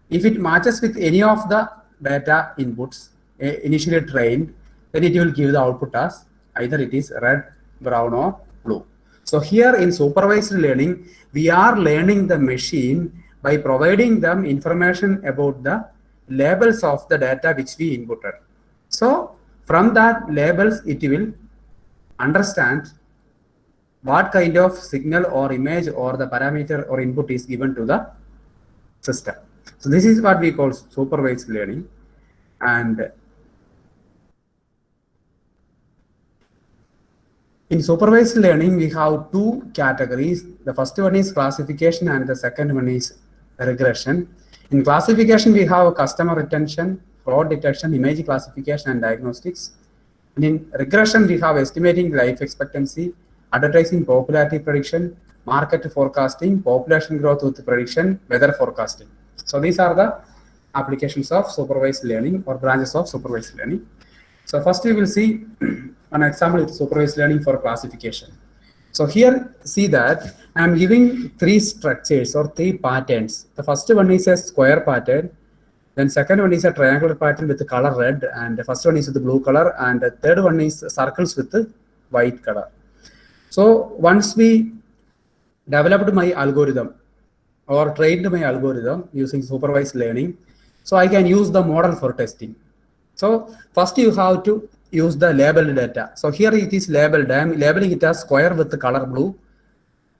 [SPEAKER 2] If it matches with any of the data inputs initially trained, then it will give the output as either it is red, brown, or blue. So here in supervised learning, we are learning the machine by providing them information about the labels of the data which we inputted. So from that labels, it will understand what kind of signal or image or the parameter or input is given to the system. So this is what we call supervised learning. And in supervised learning, we have two categories. The first one is classification and the second one is regression. In classification, we have customer retention, fraud detection, image classification, and diagnostics. And in regression, we have estimating life expectancy, advertising popularity prediction, market forecasting, population growth with prediction, weather forecasting. So these are the applications of supervised learning or branches of supervised learning. So first we will see an example with supervised learning for classification. So here see that I am giving three structures or three patterns. The first one is a square pattern. Then second one is a triangular pattern with the color red, and the first one is with the blue color, and the third one is circles with the white color. So once we developed my algorithm or trained my algorithm using supervised learning, so I can use the model for testing. So first you have to use the labeled data. So here it is labeled. I am labeling it as square with the color blue,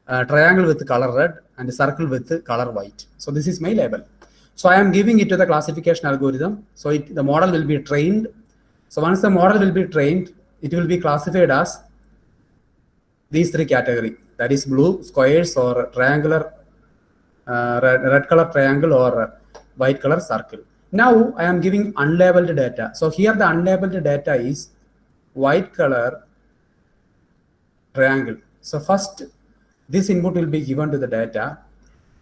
[SPEAKER 2] triangle with the color red, and a circle with the color white. So this is my label. So I am giving it to the classification algorithm. So the model will be trained. So once the model will be trained, it will be classified as these three categories. That is blue squares or triangular, red color triangle or white color circle. Now I am giving unlabeled data. So here the unlabeled data is white color triangle. So first this input will be given to the data,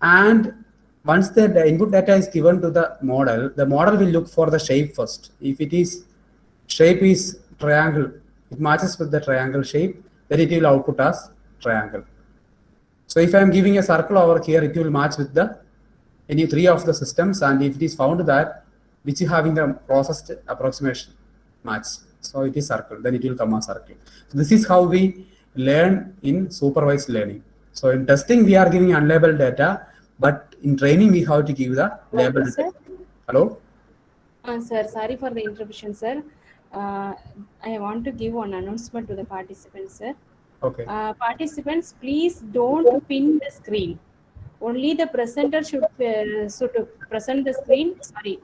[SPEAKER 2] and once the input data is given to the model will look for the shape first. If it is shape is triangle, it matches with the triangle shape, then it will output as triangle. So if I am giving a circle over here, it will match with the any three of the systems, and if it is found that which is having the processed approximation match, so it is circle, then it will come as circle. So this is how we learn in supervised learning. So in testing we are giving unlabeled data, but in training we have to give the labeled data. Hello?
[SPEAKER 3] Sir, sorry for the interruption, sir. I want to give one announcement to the participants, sir.
[SPEAKER 2] Okay.
[SPEAKER 3] Participants, please don't pin the screen. Only the presenter should present the screen. Sorry,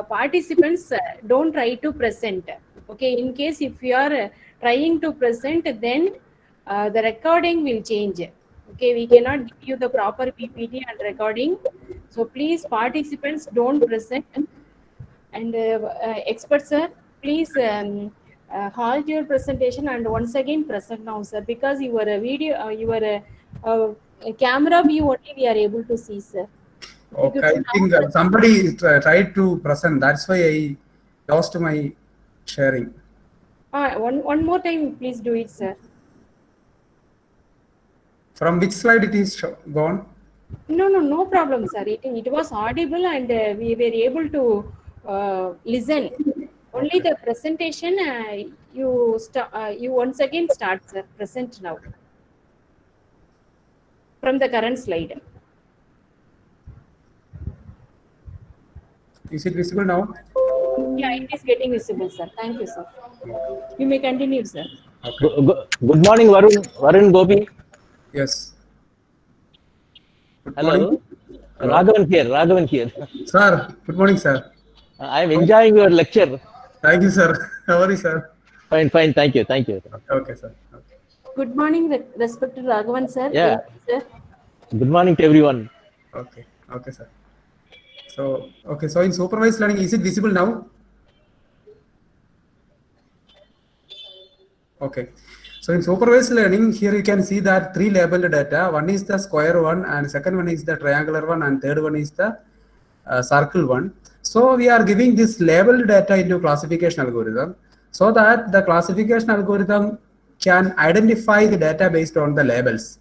[SPEAKER 3] participants don't try to present. Okay, in case if you are trying to present, then the recording will change. Okay, we cannot give you the proper PPT and recording. So please, participants, don't present. And experts, sir, please halt your presentation and once again present now, sir, because your video, your camera view only we are able to see, sir.
[SPEAKER 2] Okay, I think somebody tried to present. That's why I lost my sharing.
[SPEAKER 3] One more time, please do it, sir.
[SPEAKER 2] From which slide it is gone?
[SPEAKER 3] No problem, sir. It was audible and we were able to listen. Only the presentation, you once again start, sir. Present now. From the current slide.
[SPEAKER 2] Is it visible now?
[SPEAKER 3] Yeah, it is getting visible, sir. Thank you, sir. You may continue, sir.
[SPEAKER 4] Okay. Good morning, Varun Gopi.
[SPEAKER 2] Yes. Good
[SPEAKER 4] Hello.
[SPEAKER 2] morning.
[SPEAKER 4] Raghavan here.
[SPEAKER 2] Sir, good morning, sir.
[SPEAKER 4] I am enjoying your lecture.
[SPEAKER 2] Thank you, sir. How are you, sir?
[SPEAKER 4] Fine. Thank you.
[SPEAKER 2] Okay, sir. Okay.
[SPEAKER 3] Good morning, respected Raghavan, sir.
[SPEAKER 4] Yeah.
[SPEAKER 3] Sir.
[SPEAKER 4] Good morning to everyone.
[SPEAKER 2] Okay, sir. So in supervised learning, is it visible now? Okay. So in supervised learning, here you can see that three labeled data. One is the square one, and second one is the triangular one, and third one is the circle one. So we are giving this labeled data into classification algorithm. so that the classification algorithm can identify the data based on the labels.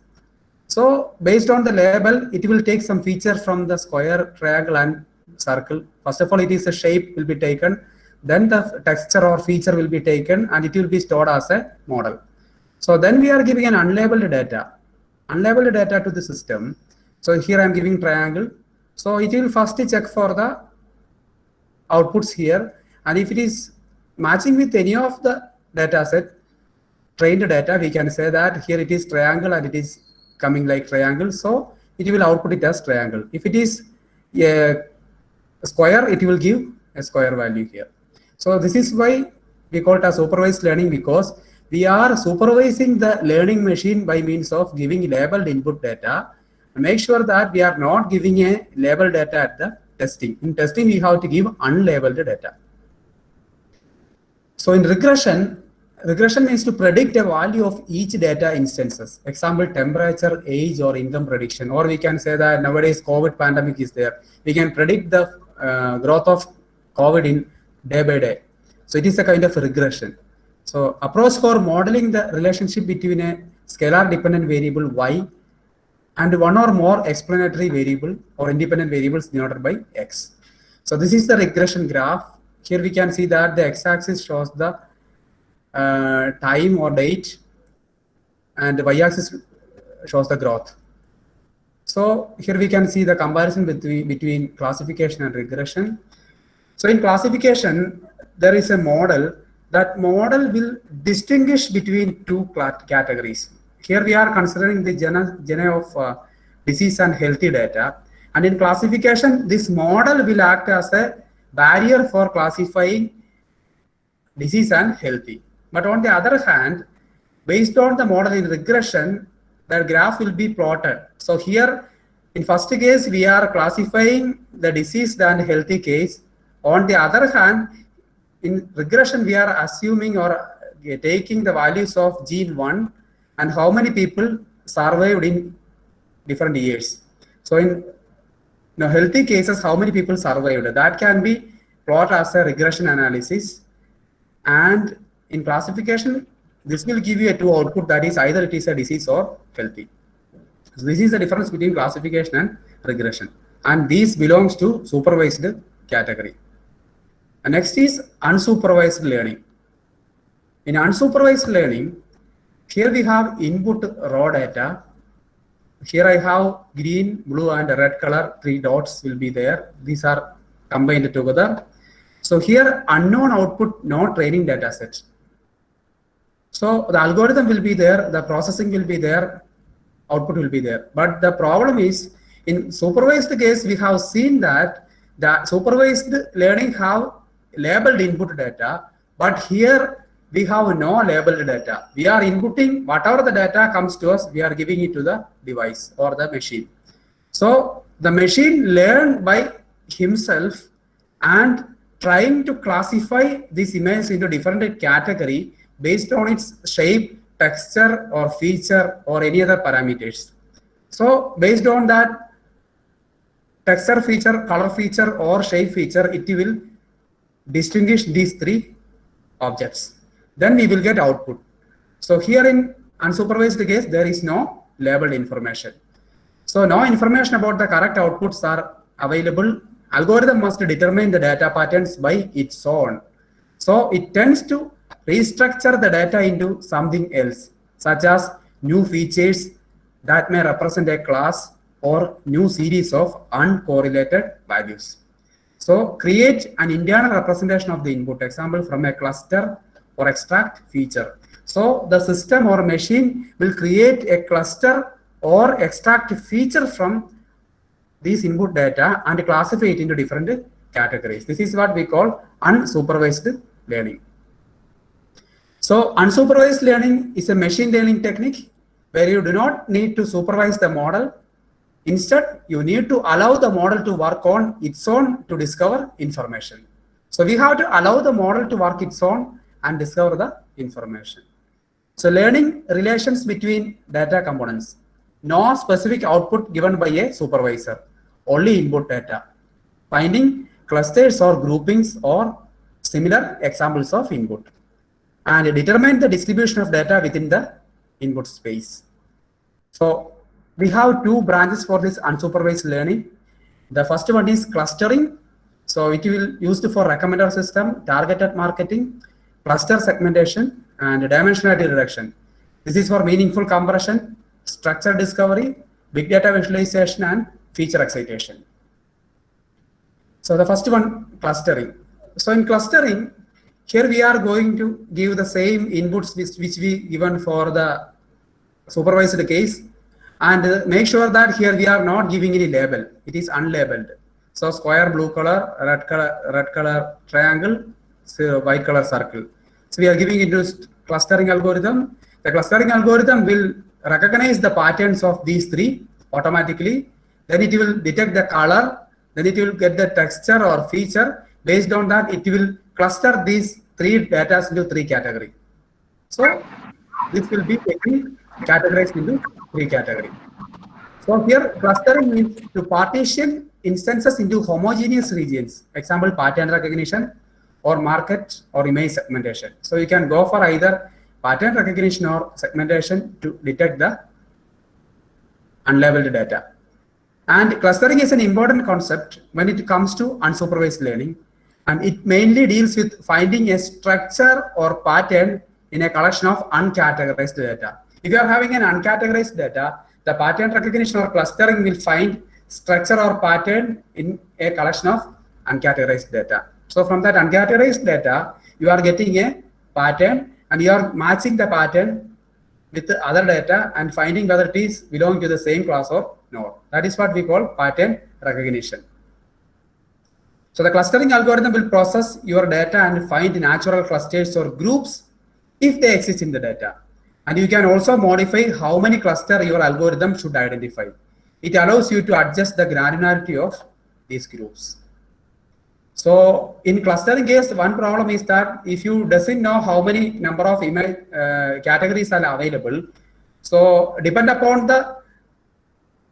[SPEAKER 2] So based on the label, it will take some feature from the square, triangle, and circle. First of all, it is a shape will be taken, then the texture or feature will be taken, and it will be stored as a model. So then we are giving an unlabeled data to the system. So here I am giving triangle. So it will first check for the outputs here, and if it is matching with any of the data set, trained data, we can say that here it is triangle and it is coming like triangle, so it will output it as triangle. If it is a square, it will give a square value here. So this is why we call it as supervised learning, because we are supervising the learning machine by means of giving labeled input data. Make sure that we are not giving a labeled data at the testing. In testing, we have to give unlabeled data. So in regression means to predict a value of each data instances. Example, temperature, age, or income prediction. Or we can say that nowadays COVID pandemic is there. We can predict the growth of COVID in day by day. So it is a kind of regression. So approach for modeling the relationship between a scalar dependent variable y and one or more explanatory variable or independent variables denoted by x. So this is the regression graph. Here we can see that the x-axis shows the time or date, and the y-axis shows the growth. So here we can see the comparison between classification and regression. So in classification, there is a model. That model will distinguish between two categories. Here we are considering the genera of disease and healthy data. And in classification, this model will act as a barrier for classifying disease and healthy. But on the other hand, based on the model in regression, the graph will be plotted. So here, in first case, we are classifying the diseased and healthy case. On the other hand, in regression, we are assuming or taking the values of gene 1 and how many people survived in different years. So in healthy cases, how many people survived? That can be plotted as a regression analysis. And in classification, this will give you a two output, that is either it is a disease or healthy. So this is the difference between classification and regression. And these belongs to supervised category. And next is unsupervised learning. In unsupervised learning, here we have input raw data. Here I have green, blue, and red color, 3 dots will be there. These are combined together. So here unknown output, no training data set. So the algorithm will be there, the processing will be there, output will be there. But the problem is, in supervised case, we have seen that the supervised learning have labeled input data, but here we have no labeled data. We are inputting whatever the data comes to us, we are giving it to the device or the machine. So the machine learned by himself and trying to classify this image into different category based on its shape, texture, or feature, or any other parameters. So based on that texture feature, color feature, or shape feature, it will distinguish these 3 objects. Then we will get output. So here in unsupervised case, there is no labeled information. So no information about the correct outputs are available. Algorithm must determine the data patterns by its own. So it tends to restructure the data into something else, such as new features that may represent a class or new series of uncorrelated values. So create an internal representation of the input, example from a cluster or extract feature. So the system or machine will create a cluster or extract feature from these input data and classify it into different categories. This is what we call unsupervised learning. So unsupervised learning is a machine learning technique where you do not need to supervise the model. Instead, you need to allow the model to work on its own to discover information. So we have to allow the model to work its own and discover the information. So learning relations between data components. No specific output given by a supervisor, only input data. Finding clusters or groupings or similar examples of input. and determine the distribution of data within the input space. So we have two branches for this unsupervised learning. The first one is clustering. So it will used for recommender system, targeted marketing, cluster segmentation, and dimensionality reduction. This is for meaningful compression, structure discovery, big data visualization, and feature excitation. So the first one, clustering. So in clustering, here we are going to give the same inputs which we given for the supervised case, and make sure that here we are not giving any label. It is unlabeled. So square blue color, red color triangle, so white color circle. So we are giving it to clustering algorithm. The clustering algorithm will recognize the patterns of these three automatically. Then it will detect the color. Then it will get the texture or feature. Based on that, it will cluster these three data into three categories. So this will be categorized into three categories. So here clustering means to partition instances into homogeneous regions. Example, pattern recognition or market or image segmentation. So you can go for either pattern recognition or segmentation to detect the unlabeled data. And clustering is an important concept when it comes to unsupervised learning, and it mainly deals with finding a structure or pattern in a collection of uncategorized data. If you are having an uncategorized data, the pattern recognition or clustering will find structure or pattern in a collection of uncategorized data. So from that uncategorized data, you are getting a pattern and you are matching the pattern with the other data and finding whether it is belonging to the same class or not. That is what we call pattern recognition. So the clustering algorithm will process your data and find natural clusters or groups if they exist in the data. And you can also modify how many clusters your algorithm should identify. It allows you to adjust the granularity of these groups. So in clustering case, one problem is that if you doesn't know how many number of image categories are available, so depend upon the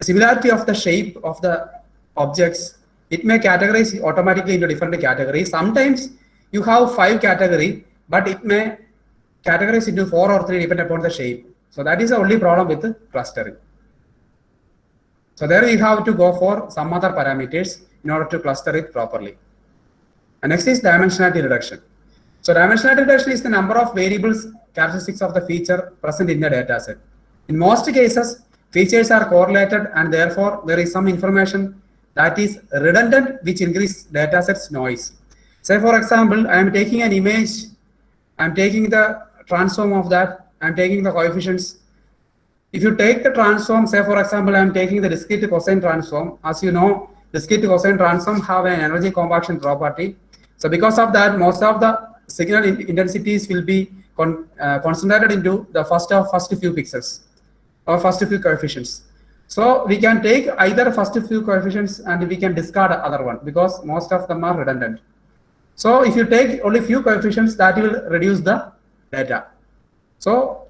[SPEAKER 2] similarity of the shape of the objects, it may categorize automatically into different categories. Sometimes you have 5 categories, but it may categorize into 4 or 3 depending upon the shape. So that is the only problem with clustering. So there we have to go for some other parameters in order to cluster it properly. And next is dimensionality reduction. So dimensionality reduction is the number of variables characteristics of the feature present in the data set. In most cases, features are correlated and therefore there is some information that is redundant which increases data set's noise. Say for example, I am taking an image, I am taking the transform of that, I am taking the coefficients. If you take the transform, say for example, I am taking the discrete cosine transform. As you know, discrete cosine transform have an energy compaction property. So because of that, most of the signal intensities will be concentrated into the first few pixels or first few coefficients. So we can take either first few coefficients and we can discard the other one because most of them are redundant. So if you take only few coefficients, that will reduce the data. So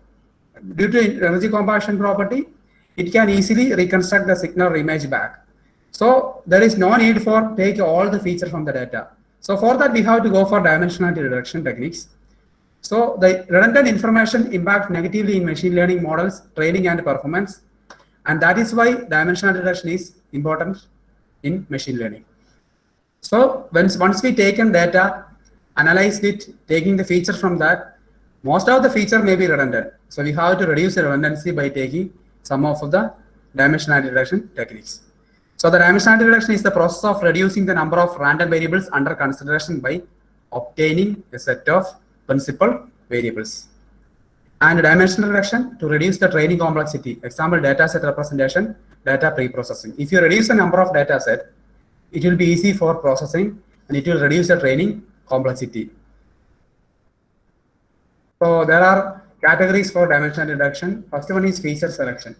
[SPEAKER 2] due to energy compaction property, it can easily reconstruct the signal or image back. So there is no need for take all the features from the data. So for that, we have to go for dimensionality reduction techniques. So the redundant information impacts negatively in machine learning models, training and performance. And that is why dimensionality reduction is important in machine learning. So once we take in data, analyze it, taking the feature from that, most of the feature may be redundant. So we have to reduce the redundancy by taking some of the dimensionality reduction techniques. So the dimensionality reduction is the process of reducing the number of random variables under consideration by obtaining a set of principal variables. And dimensional reduction to reduce the training complexity. Example, data set representation, data pre-processing. If you reduce the number of data set, it will be easy for processing and it will reduce the training complexity. So there are categories for dimensional reduction. First one is feature selection.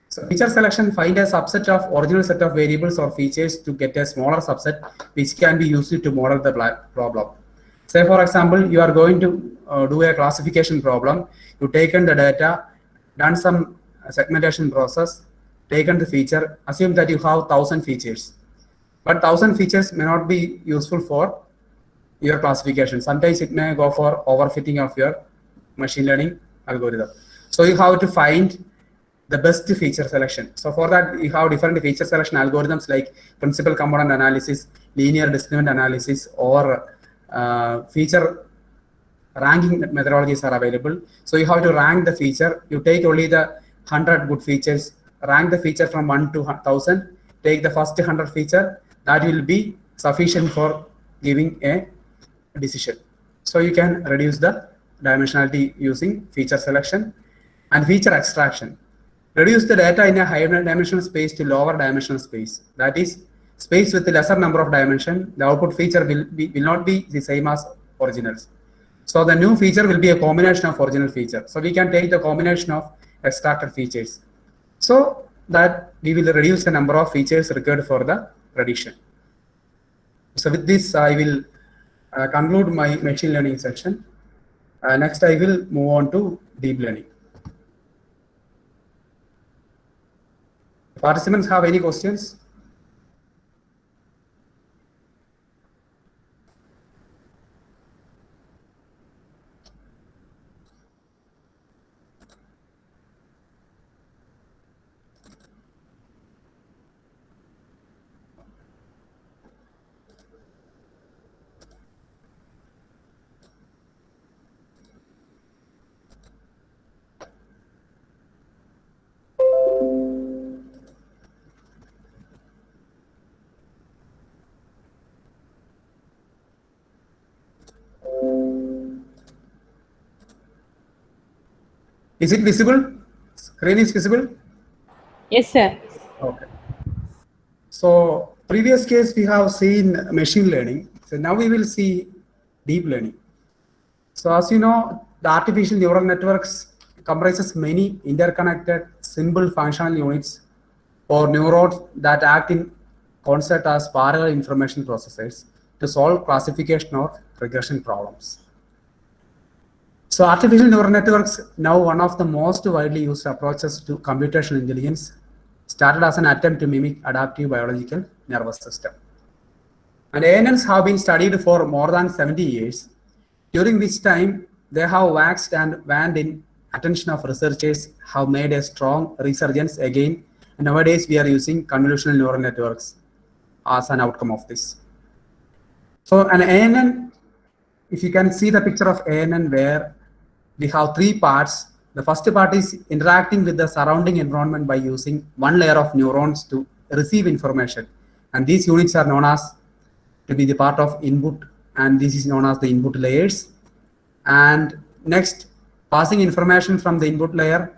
[SPEAKER 2] So feature selection find a subset of original set of variables or features to get a smaller subset which can be used to model the problem. Say for example, you are going to do a classification problem. You taken the data, done some segmentation process, taken the feature, assume that you have 1000 features. But 1000 features may not be useful for your classification. Sometimes it may go for overfitting of your machine learning algorithm. So you have to find the best feature selection. So for that, you have different feature selection algorithms like principal component analysis, linear discriminant analysis, or feature ranking methodologies are available. So you have to rank the feature. You take only the 100 good features, rank the feature from 1 to 1000, take the first 100 feature, that will be sufficient for giving a decision. So you can reduce the dimensionality using feature selection and feature extraction. Reduce the data in a higher dimensional space to lower dimensional space. That is, space with a lesser number of dimension, the output feature will not be the same as originals. So the new feature will be a combination of original feature. So we can take the combination of extracted features, so that we will reduce the number of features required for the prediction. So with this, I will conclude my machine learning section. Next, I will move on to deep learning. Participants have any questions? Is it visible? Screen is visible?
[SPEAKER 3] Yes, sir.
[SPEAKER 2] Okay. So previous case we have seen machine learning. So now we will see deep learning. So as you know, the artificial neural networks comprises many interconnected simple functional units or neurons that act in concert as parallel information processors to solve classification or regression problems. So artificial neural networks, now one of the most widely used approaches to computational intelligence, started as an attempt to mimic adaptive biological nervous system. And ANNs have been studied for more than 70 years, during which time they have waxed and waned in attention of researchers, have made a strong resurgence again. And nowadays we are using convolutional neural networks as an outcome of this. So an ANN, if you can see the picture of ANN where we have three parts. The first part is interacting with the surrounding environment by using one layer of neurons to receive information. And these units are known as to be the part of input, and this is known as the input layers. And next, passing information from the input layer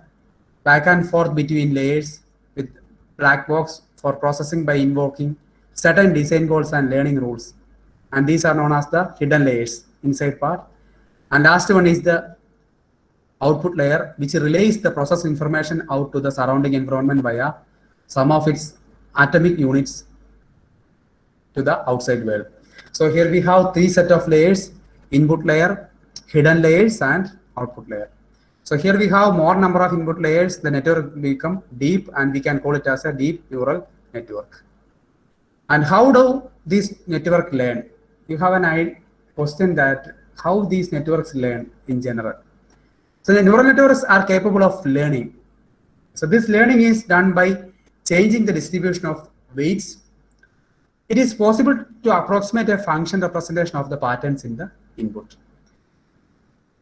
[SPEAKER 2] back and forth between layers with black box for processing by invoking certain design goals and learning rules. And these are known as the hidden layers inside part. And last one is the output layer, which relays the process information out to the surrounding environment via some of its atomic units to the outside world. So here we have three set of layers: input layer, hidden layers, and output layer. So here we have more number of input layers. The network will become deep, and we can call it as a deep neural network. And how do these networks learn? You have an question that how these networks learn in general. So the neural networks are capable of learning. So this learning is done by changing the distribution of weights. It is possible to approximate a function representation of the patterns in the input.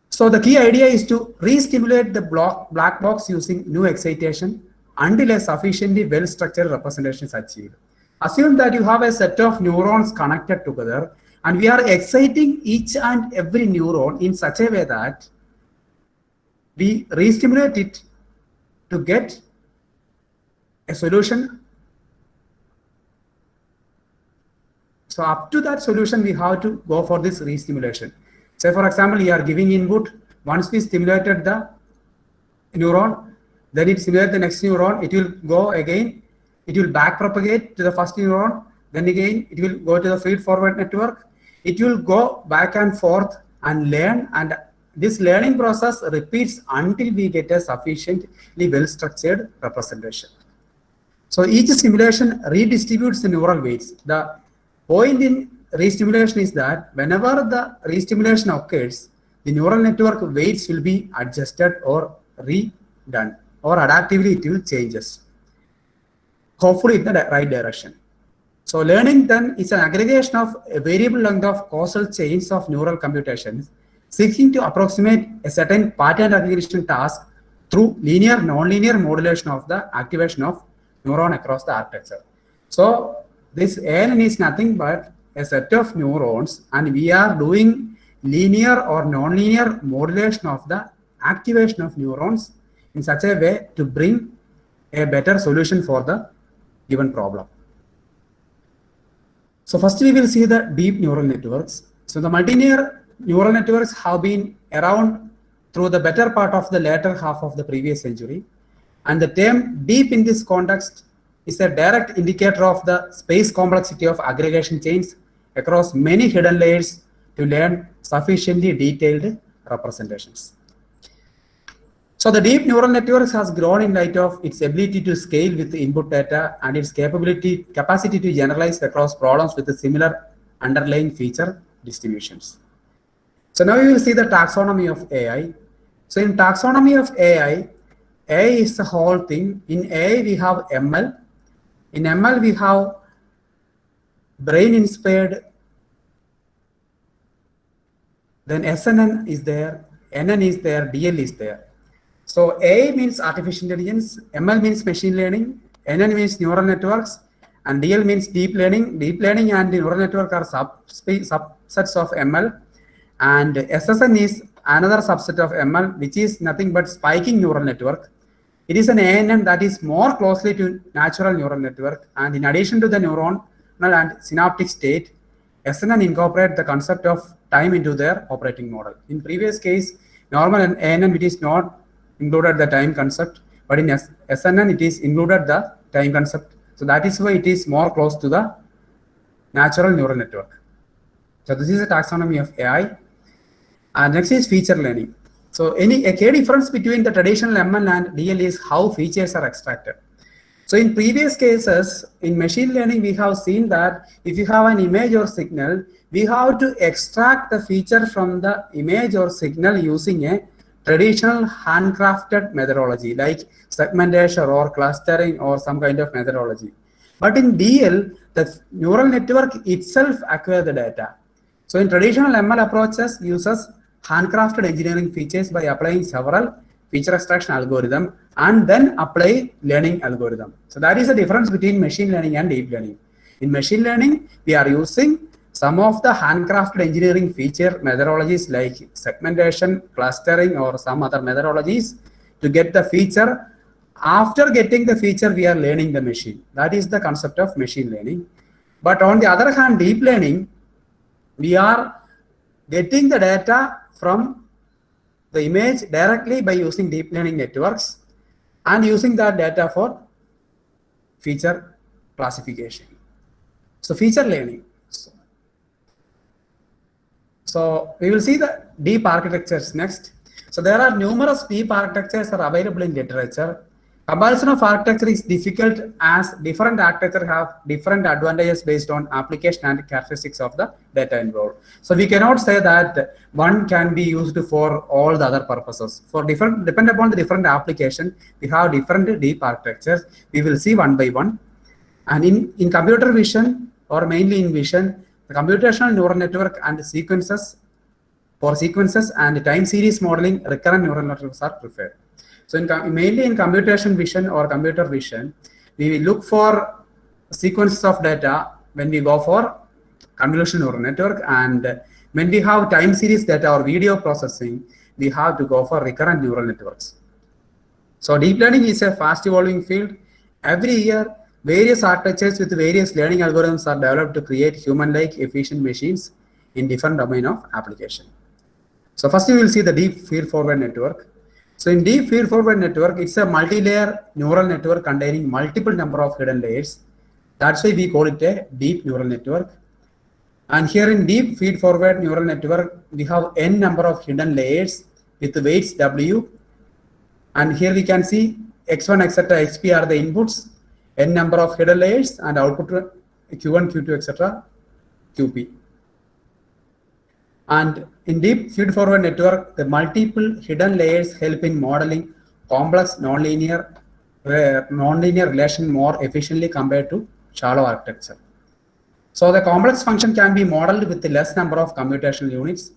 [SPEAKER 2] So the key idea is to re-stimulate the black box using new excitation until a sufficiently well-structured representation is achieved. Assume that you have a set of neurons connected together, and we are exciting each and every neuron in such a way that we re-stimulate it to get a solution. So up to that solution, we have to go for this re-stimulation. Say for example, you are giving input. Once we stimulated the neuron, then it stimulates the next neuron. It will go again. It will back propagate to the first neuron. Then again, it will go to the feed-forward network. It will go back and forth and learn, and this learning process repeats until we get a sufficiently well-structured representation. So each simulation redistributes the neural weights. The point in re-stimulation is that whenever the re-stimulation occurs, the neural network weights will be adjusted or redone, or adaptively it will changes, hopefully in the right direction. So learning then is an aggregation of a variable length of causal chains of neural computations seeking to approximate a certain pattern recognition task through linear, nonlinear modulation of the activation of neuron across the architecture. So this ANN is nothing but a set of neurons, and we are doing linear or nonlinear modulation of the activation of neurons in such a way to bring a better solution for the given problem. So first we will see the deep neural networks. So the multilinear neural networks have been around through the better part of the latter half of the previous century. And the term deep in this context is a direct indicator of the space complexity of aggregation chains across many hidden layers to learn sufficiently detailed representations. So the deep neural networks has grown in light of its ability to scale with the input data and its capacity to generalize across problems with similar underlying feature distributions. So now we will see the taxonomy of AI. So in taxonomy of AI is the whole thing. In AI we have ML. In ML we have brain-inspired. Then SNN is there, NN is there, DL is there. So A means artificial intelligence, ML means machine learning, NN means neural networks, and DL means deep learning. Deep learning and neural network are subsets of ML, and SSN is another subset of ML, which is nothing but spiking neural network. It is an ANN that is more closely to natural neural network, and in addition to the neuronal and synaptic state, SNN incorporate the concept of time into their operating model. In previous case, normal and ANN, it is not included the time concept, but in SNN it is included the time concept. So that is why it is more close to the natural neural network. So this is a taxonomy of AI. And next is feature learning. So a key difference between the traditional ML and DL is how features are extracted. So in previous cases, in machine learning, we have seen that if you have an image or signal, we have to extract the feature from the image or signal using a traditional handcrafted methodology like segmentation or clustering or some kind of methodology. But in DL, the neural network itself acquires the data. So in traditional ML approaches uses handcrafted engineering features by applying several feature extraction algorithm and then apply learning algorithm. So that is the difference between machine learning and deep learning. In machine learning, we are using some of the handcrafted engineering feature methodologies like segmentation, clustering, or some other methodologies to get the feature. After getting the feature, we are learning the machine. That is the concept of machine learning. But on the other hand, deep learning, we are getting the data from the image directly by using deep learning networks and using that data for feature classification. So feature learning. So we will see the deep architectures next. So there are numerous deep architectures are available in literature. Comparison of architecture is difficult as different architecture have different advantages based on application and characteristics of the data involved. So we cannot say that one can be used for all the other purposes. For different, depend upon the different application, we have different deep architectures. We will see one by one. And in computer vision or mainly in vision, the computational neural network and sequences for sequences and time series modeling, recurrent neural networks are preferred. So mainly in computation vision or computer vision, we will look for sequences of data when we go for convolutional neural network, and when we have time series data or video processing, we have to go for recurrent neural networks. So deep learning is a fast evolving field. Every year, various architectures with various learning algorithms are developed to create human-like efficient machines in different domain of application. So first we will see the deep feed-forward network. So in deep feed-forward network, it's a multi-layer neural network containing multiple number of hidden layers. That's why we call it a deep neural network. And here in deep feed-forward neural network, we have n number of hidden layers with weights W. And here we can see x1, etc., xp are the inputs, n number of hidden layers, and output q1, q2, etc., qp. And in deep feed-forward network, the multiple hidden layers help in modeling complex nonlinear relation more efficiently compared to shallow architecture. So the complex function can be modeled with less number of computational units,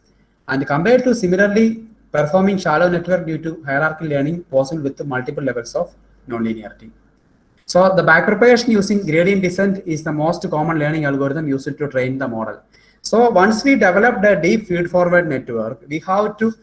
[SPEAKER 2] and compared to similarly performing shallow network due to hierarchical learning possible with multiple levels of nonlinearity. So the backpropagation using gradient descent is the most common learning algorithm used to train the model. So once we developed a deep feed-forward network, we have to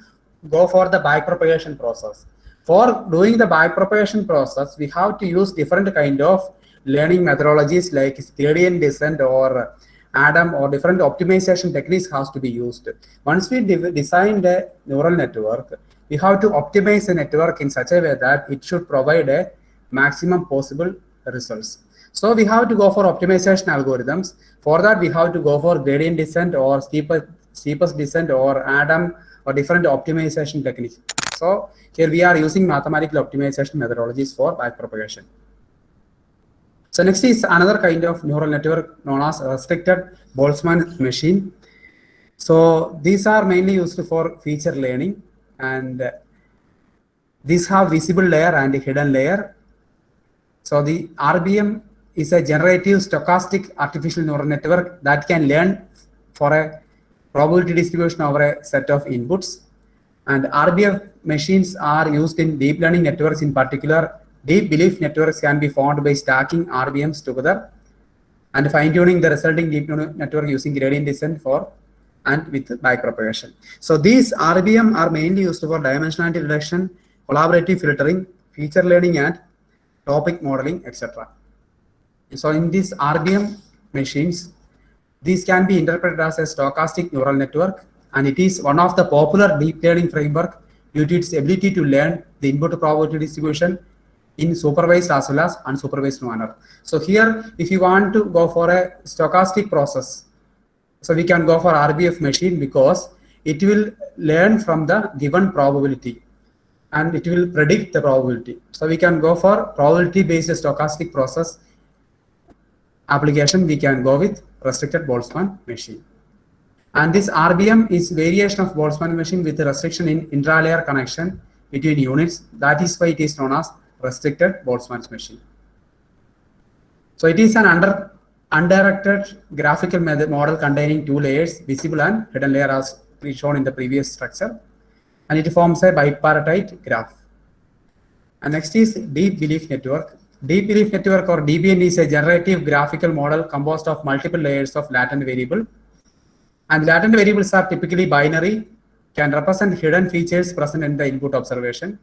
[SPEAKER 2] go for the backpropagation process. For doing the backpropagation process, we have to use different kind of learning methodologies like gradient descent or ADAM or different optimization techniques has to be used. Once we design the neural network, we have to optimize the network in such a way that it should provide a maximum possible results. So we have to go for optimization algorithms. For that, we have to go for gradient descent or steepest descent or ADAM or different optimization techniques. So here we are using mathematical optimization methodologies for backpropagation. So next is another kind of neural network known as restricted Boltzmann machine. So these are mainly used for feature learning, and these have visible layer and hidden layer. So the RBM is a generative stochastic artificial neural network that can learn for a probability distribution over a set of inputs. And RBF machines are used in deep learning networks. In particular, deep belief networks can be formed by stacking RBMs together and fine-tuning the resulting deep network using gradient descent for and with backpropagation. So these RBM are mainly used for dimensionality reduction, collaborative filtering, feature learning, and topic modeling, etc. So in these RBM machines, these can be interpreted as a stochastic neural network, and it is one of the popular deep learning framework due to its ability to learn the input probability distribution in supervised as well as unsupervised manner. So here, if you want to go for a stochastic process, so we can go for RBF machine because it will learn from the given probability and it will predict the probability. So we can go for probability-based stochastic process application. We can go with restricted Boltzmann machine. And this RBM is variation of Boltzmann machine with a restriction in intra-layer connection between units. That is why it is known as restricted Boltzmann machine. So it is an undirected graphical model containing two layers, visible and hidden layer, as shown in the previous structure, and it forms a bipartite graph. And next is deep belief network. Deep belief network or DBN is a generative graphical model composed of multiple layers of latent variable. And latent variables are typically binary, can represent hidden features present in the input observation.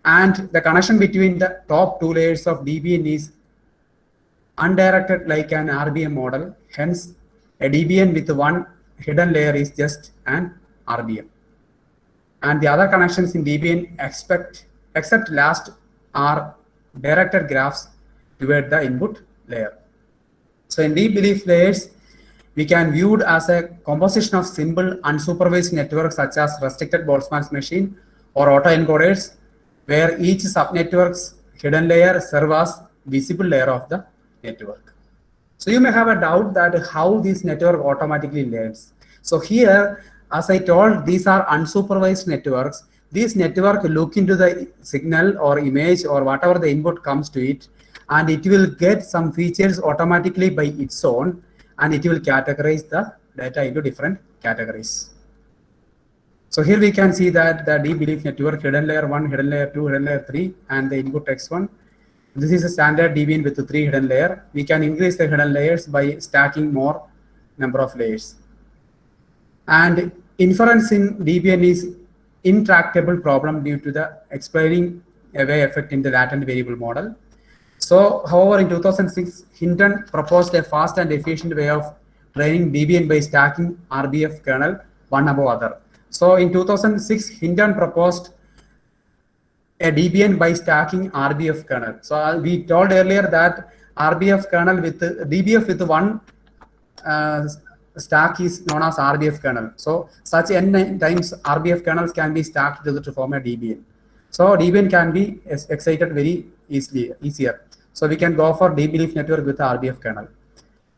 [SPEAKER 2] And the connection between the top two layers of DBN is undirected like an RBM model. Hence, a DBN with one hidden layer is just an RBM. And the other connections in DBN except last are directed graphs toward the input layer. So in deep belief layers, we can view it as a composition of simple unsupervised networks such as restricted Boltzmann machine or autoencoders, where each subnetwork's hidden layer serves as visible layer of the network. So you may have a doubt that how this network automatically learns. So here, as I told, these are unsupervised networks. These network look into the signal or image or whatever the input comes to it, and it will get some features automatically by its own, and it will categorize the data into different categories. So here we can see that the deep belief network, hidden layer 1, hidden layer 2, hidden layer 3, and the input x1. This is a standard DBN with 3 hidden layers. We can increase the hidden layers by stacking more number of layers. And inference in DBN is intractable problem due to the explaining away effect in the latent variable model. So, however, in 2006, Hinton proposed a fast and efficient way of training DBN by stacking RBF kernel one above other. So, in 2006, Hinton proposed a DBN by stacking RBF kernel. So, we told earlier that RBF kernel with DBF with one stack is known as RBF kernel. So, such n times RBF kernels can be stacked together to form a DBN. So, DBN can be excited very easier. So, we can go for deep belief network with the RBF kernel.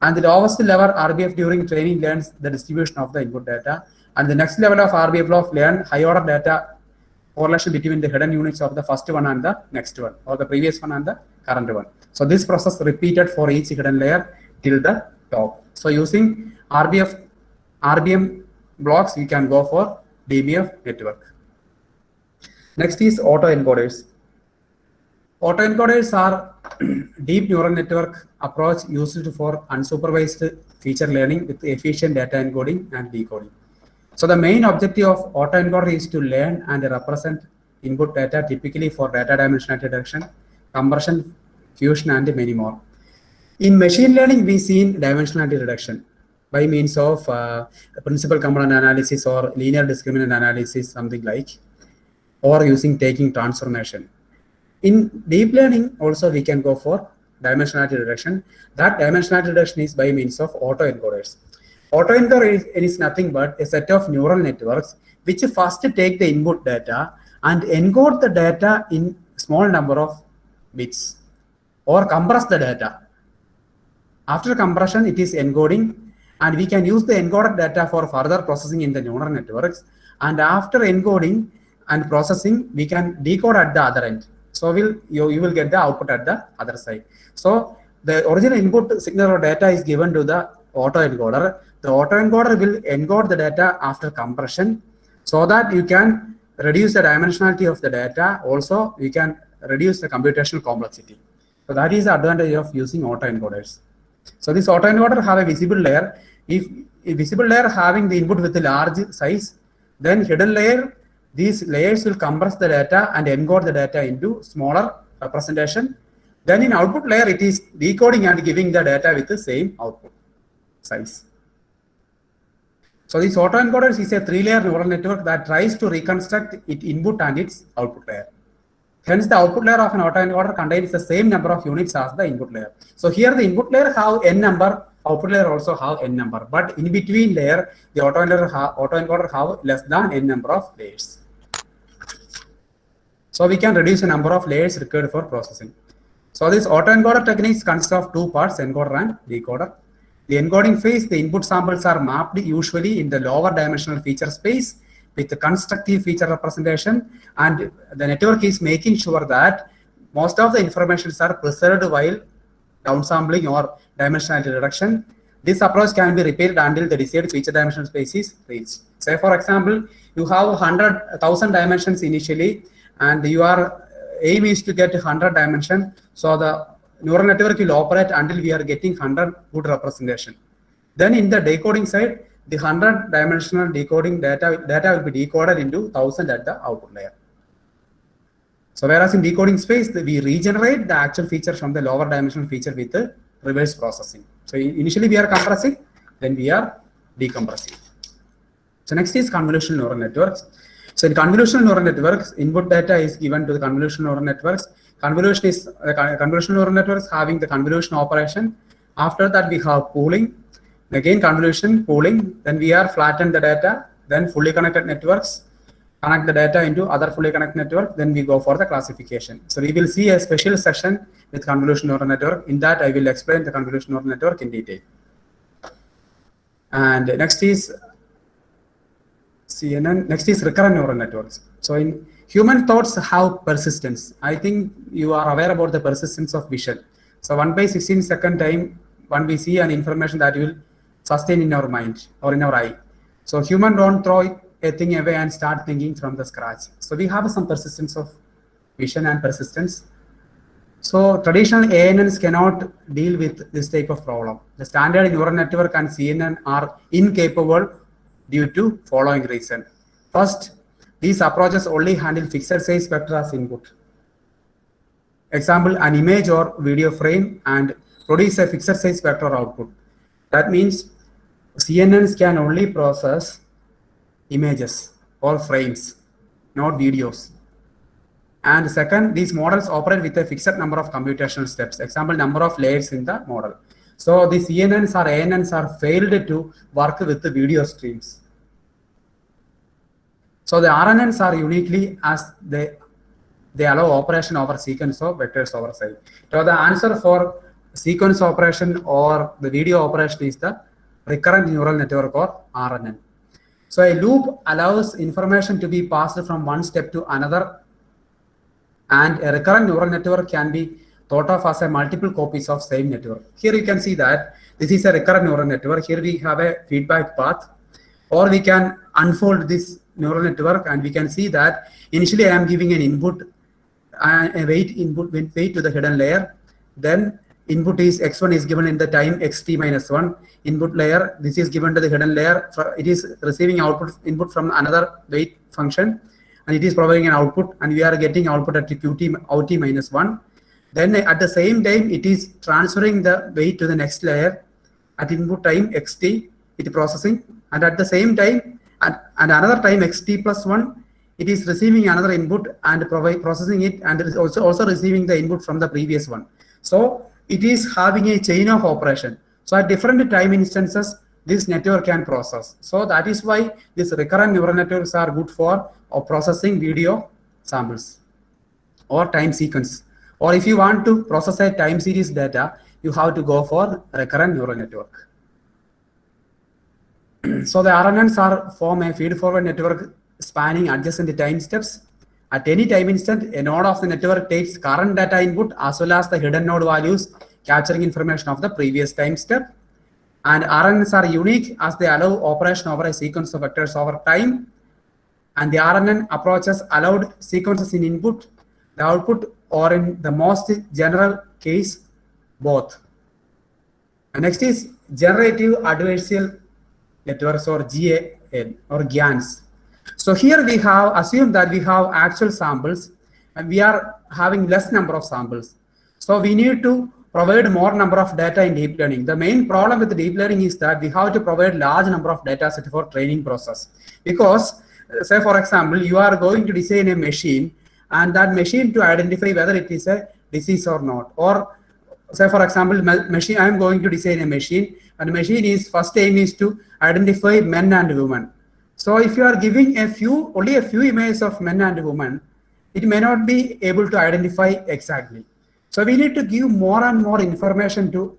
[SPEAKER 2] And the lowest level RBF during training learns the distribution of the input data. And the next level of RBF block learn high order data correlation between the hidden units of the first one and the next one, or the previous one and the current one. So this process repeated for each hidden layer till the top. So using RBM blocks, you can go for DBF network. Next is autoencoders. Autoencoders are deep neural network approach used for unsupervised feature learning with efficient data encoding and decoding. So the main objective of autoencoder is to learn and represent input data, typically for data dimensionality reduction, compression, fusion, and many more. In machine learning, we see dimensionality reduction by means of principal component analysis or linear discriminant analysis, something like, or using taking transformation. In deep learning, also we can go for dimensionality reduction. That dimensionality reduction is by means of autoencoders. Autoencoder is nothing but a set of neural networks which first take the input data and encode the data in small number of bits or compress the data. After compression, it is encoding, and we can use the encoded data for further processing in the neural networks. And after encoding and processing, we can decode at the other end. So you will get the output at the other side. So the original input signal or data is given to the autoencoder. The autoencoder will encode the data after compression so that you can reduce the dimensionality of the data. Also, you can reduce the computational complexity. So that is the advantage of using autoencoders. So this autoencoder have a visible layer. If a visible layer having the input with a large size, then hidden layer, these layers will compress the data and encode the data into smaller representation. Then in output layer, it is decoding and giving the data with the same output size. So this autoencoders is a 3-layer neural network that tries to reconstruct its input and its output layer. Hence, the output layer of an autoencoder contains the same number of units as the input layer. So here the input layer have n number, output layer also have n number, but in between layer, the autoencoder have less than n number of layers. So we can reduce the number of layers required for processing. So this autoencoder techniques consists of 2 parts, encoder and decoder. The encoding phase, the input samples are mapped usually in the lower dimensional feature space with the constructive feature representation, and the network is making sure that most of the informations are preserved while downsampling or dimensionality reduction. This approach can be repeated until the desired feature dimensional space is reached. Say for example, you have 100,000 dimensions initially, and your aim is to get 100 dimension. So the neural network will operate until we are getting 100 good representation. Then in the decoding side, the 100 dimensional decoding data will be decoded into 1000 at the output layer. So whereas in decoding space, we regenerate the actual feature from the lower dimensional feature with the reverse processing. So initially we are compressing, then we are decompressing. So next is convolutional neural networks. So in convolutional neural networks, input data is given to the convolutional neural networks. Convolutional neural networks having the convolution operation. After that, we have pooling. Again, convolution, pooling. Then we are flatten the data. Then fully connected networks connect the data into other fully connected network. Then we go for the classification. So we will see a special session with convolutional neural network. In that, I will explain the convolutional neural network in detail. And next is CNN. Next is recurrent neural networks. So in human thoughts have persistence. I think you are aware about the persistence of vision. So 1 by 16 second time, when we see an information that will sustain in our mind or in our eye. So human don't throw a thing away and start thinking from the scratch. So we have some persistence of vision and persistence. So traditional ANNs cannot deal with this type of problem. The standard neural network and CNN are incapable due to following reason. First, these approaches only handle fixed size vector as input. Example, an image or video frame and produce a fixed size vector output. That means CNNs can only process images or frames, not videos. And second, these models operate with a fixed number of computational steps. Example, number of layers in the model. So the CNNs or ANNs are failed to work with the video streams. So the RNNs are uniquely as they allow operation over sequence of vectors over size. So the answer for sequence operation or the video operation is the recurrent neural network or RNN. So a loop allows information to be passed from one step to another, and a recurrent neural network can be thought of as a multiple copies of same network. Here you can see that this is a recurrent neural network. Here we have a feedback path, or we can unfold this neural network and we can see that initially I am giving an input, a weight input, weight to the hidden layer. Then input is x1 is given in the time xt minus 1 input layer. This is given to the hidden layer. It is receiving output input from another weight function, and it is providing an output, and we are getting output at qt out minus 1. Then at the same time, it is transferring the weight to the next layer at input time xt, it is processing, and at the same time, and another time xt plus 1, it is receiving another input and processing it, and it is also receiving the input from the previous one. So it is having a chain of operation. So at different time instances, this network can process. So that is why these recurrent neural networks are good for processing video samples or time sequence. Or if you want to process a time series data, you have to go for recurrent neural network. So the RNNs form a feed-forward network spanning adjacent time steps. At any time instant, a node of the network takes current data input as well as the hidden node values, capturing information of the previous time step. And RNNs are unique as they allow operation over a sequence of vectors over time. And the RNN approaches allowed sequences in input, the output, or in the most general case, both. And next is generative adversarial networks, or GAN or GANs. So here we have assumed that we have actual samples and we are having less number of samples. So we need to provide more number of data in deep learning. The main problem with deep learning is that we have to provide large number of data set for training process. Because say for example, you are going to design a machine, and that machine to identify whether it is a disease or not. Or say for example, machine, I am going to design a machine, and the machine is first aim is to identify men and women. So if you are giving only a few images of men and women, it may not be able to identify exactly. So we need to give more and more information to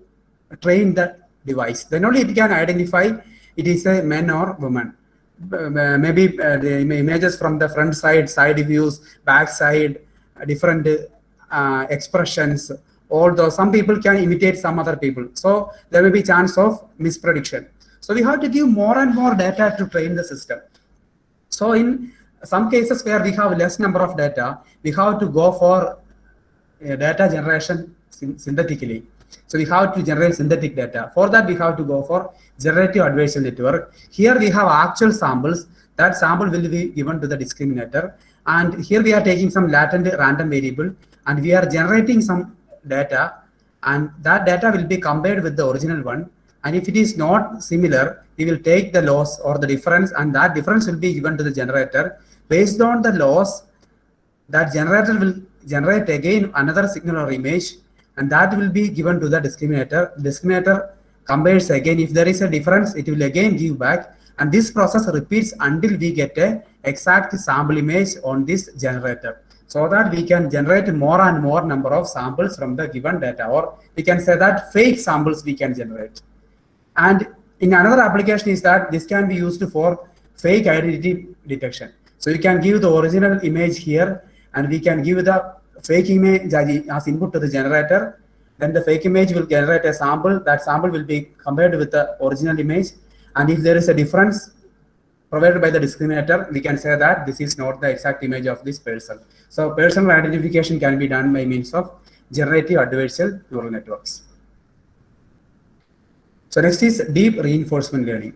[SPEAKER 2] train the device. Then only it can identify it is a man or woman. Maybe the images from the front side, side views, back side, different expressions, all those. Some people can imitate some other people. So there may be chance of misprediction. So we have to give more and more data to train the system. So in some cases where we have less number of data, we have to go for data generation synthetically. So we have to generate synthetic data. For that, we have to go for generative adversarial network. Here we have actual samples. That sample will be given to the discriminator. And here we are taking some latent random variable, and we are generating some data, and that data will be compared with the original one. And if it is not similar, we will take the loss or the difference, and that difference will be given to the generator. Based on the loss, that generator will generate again another signal or image, and that will be given to the discriminator. Discriminator compares again. If there is a difference, it will again give back, and this process repeats until we get a exact sample image on this generator, so that we can generate more and more number of samples from the given data, or we can say that fake samples we can generate. And in another application is that this can be used for fake identity detection. So you can give the original image here, and we can give the fake image as input to the generator. Then the fake image will generate a sample. That sample will be compared with the original image. And if there is a difference provided by the discriminator, we can say that this is not the exact image of this person. So personal identification can be done by means of generative adversarial neural networks. So next is deep reinforcement learning.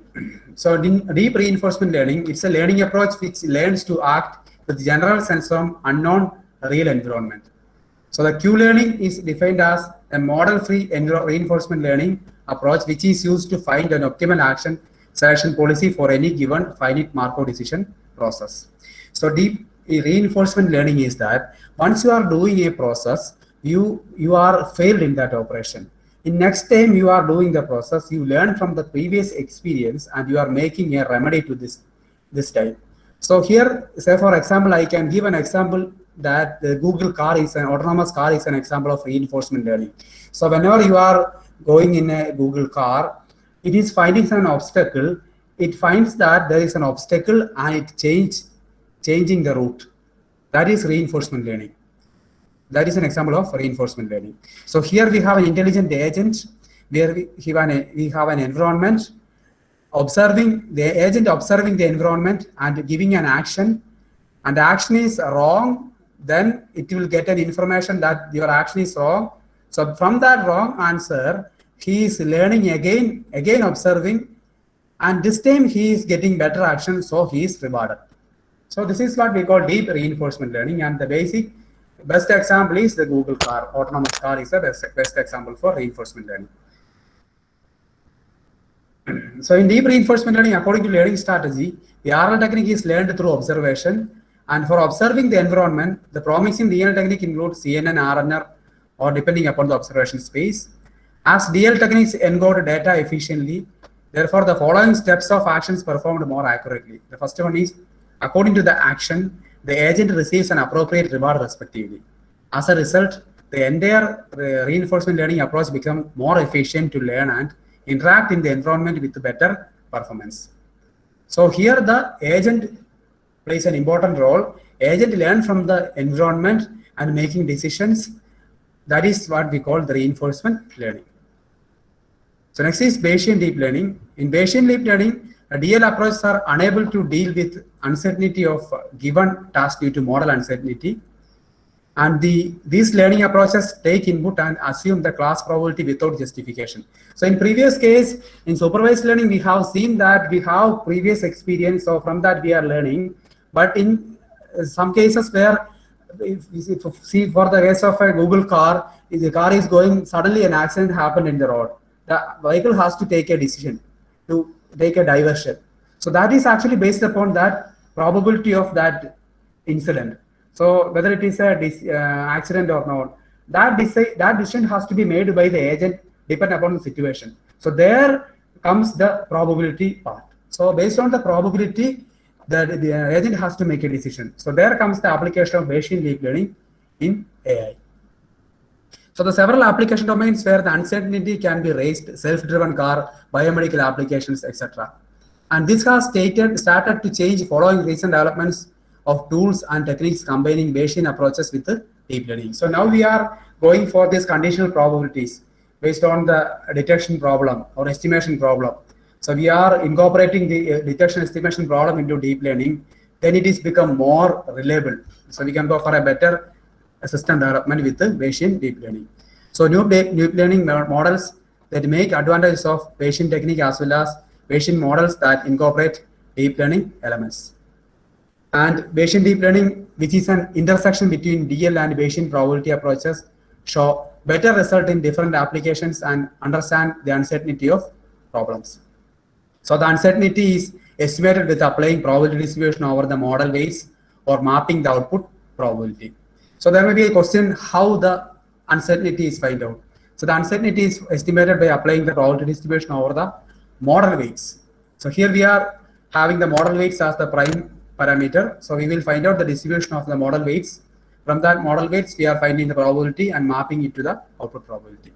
[SPEAKER 2] So deep reinforcement learning, it's a learning approach which learns to act with general sense of unknown real environment. So the Q-learning is defined as a model-free reinforcement learning approach which is used to find an optimal action selection policy for any given finite Markov decision process. So deep reinforcement learning is that once you are doing a process, you are failed in that operation. In next time you are doing the process, you learn from the previous experience and you are making a remedy to this time. So here, say for example, I can give an example that the Google car is an autonomous car is an example of reinforcement learning. So whenever you are going in a Google car, it is finding an obstacle. it finds that there is an obstacle and it changing the route. That is reinforcement learning. That is an example of reinforcement learning. So here we have an intelligent agent where we have an environment observing the agent observing the environment and giving an action, and the action is wrong, then it will get an information that your action is wrong. So from that wrong answer, he is learning again observing, and this time he is getting better action, so he is rewarded. So this is what we call deep reinforcement learning, and the best example is the Google car. Autonomous car is the best example for reinforcement learning. So in deep reinforcement learning, according to learning strategy, the RL technique is learned through observation, and for observing the environment, the promising DL technique includes CNN, RNR, or depending upon the observation space. As DL techniques encode data efficiently, therefore the following steps of actions performed more accurately. The first one is, according to the action, the agent receives an appropriate reward respectively. As a result, the entire reinforcement learning approach becomes more efficient to learn and interact in the environment with better performance. So here the agent plays an important role. Agent learns from the environment and making decisions. That is what we call the reinforcement learning. So next is Bayesian deep learning. In Bayesian deep learning, DL approaches are unable to deal with uncertainty of given task due to model uncertainty. And these learning approaches take input and assume the class probability without justification. So in previous case, in supervised learning, we have seen that we have previous experience, so from that we are learning. But in some cases where, if you see for the case of a Google car, if the car is going, suddenly an accident happened in the road. The vehicle has to take a decision to take a diversion. So that is actually based upon that probability of that incident. So whether it is a accident or not, that decision has to be made by the agent depending upon the situation. So there comes the probability part. So based on the probability, the agent has to make a decision. So there comes the application of Bayesian deep learning in AI. So the several application domains where the uncertainty can be raised: self-driven car, biomedical applications, etc. And this has started to change following recent developments of tools and techniques combining Bayesian approaches with the deep learning. So now we are going for these conditional probabilities based on the detection problem or estimation problem. So we are incorporating the detection estimation problem into deep learning. Then it is become more reliable. So we can go for a better system development with the Bayesian deep learning. So new deep learning models that make advantages of Bayesian technique as well as Bayesian models that incorporate deep learning elements. And Bayesian deep learning, which is an intersection between DL and Bayesian probability approaches, show better result in different applications and understand the uncertainty of problems. So the uncertainty is estimated with applying probability distribution over the model weights or mapping the output probability. So there may be a question how the uncertainty is found out. So the uncertainty is estimated by applying the probability distribution over the model weights. So here we are having the model weights as the prime parameter. So we will find out the distribution of the model weights. From that model weights, we are finding the probability and mapping it to the output probability.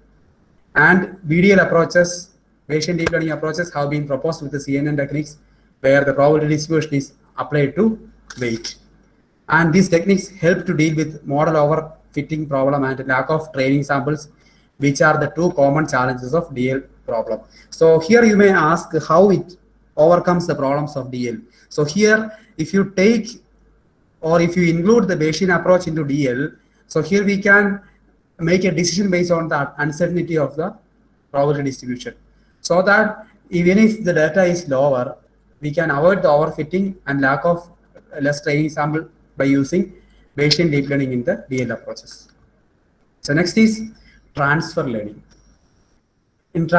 [SPEAKER 2] And BDL approaches, Bayesian deep learning approaches, have been proposed with the CNN techniques where the probability distribution is applied to weight. And these techniques help to deal with model overfitting problem and lack of training samples, which are the two common challenges of DL problem. So here you may ask how it overcomes the problems of DL. So here, if you take or if you include the Bayesian approach into DL, so here we can make a decision based on the uncertainty of the probability distribution. So that even if the data is lower, we can avoid the overfitting and lack of less training sample by using Bayesian deep learning in the DL approaches. So next is transfer learning.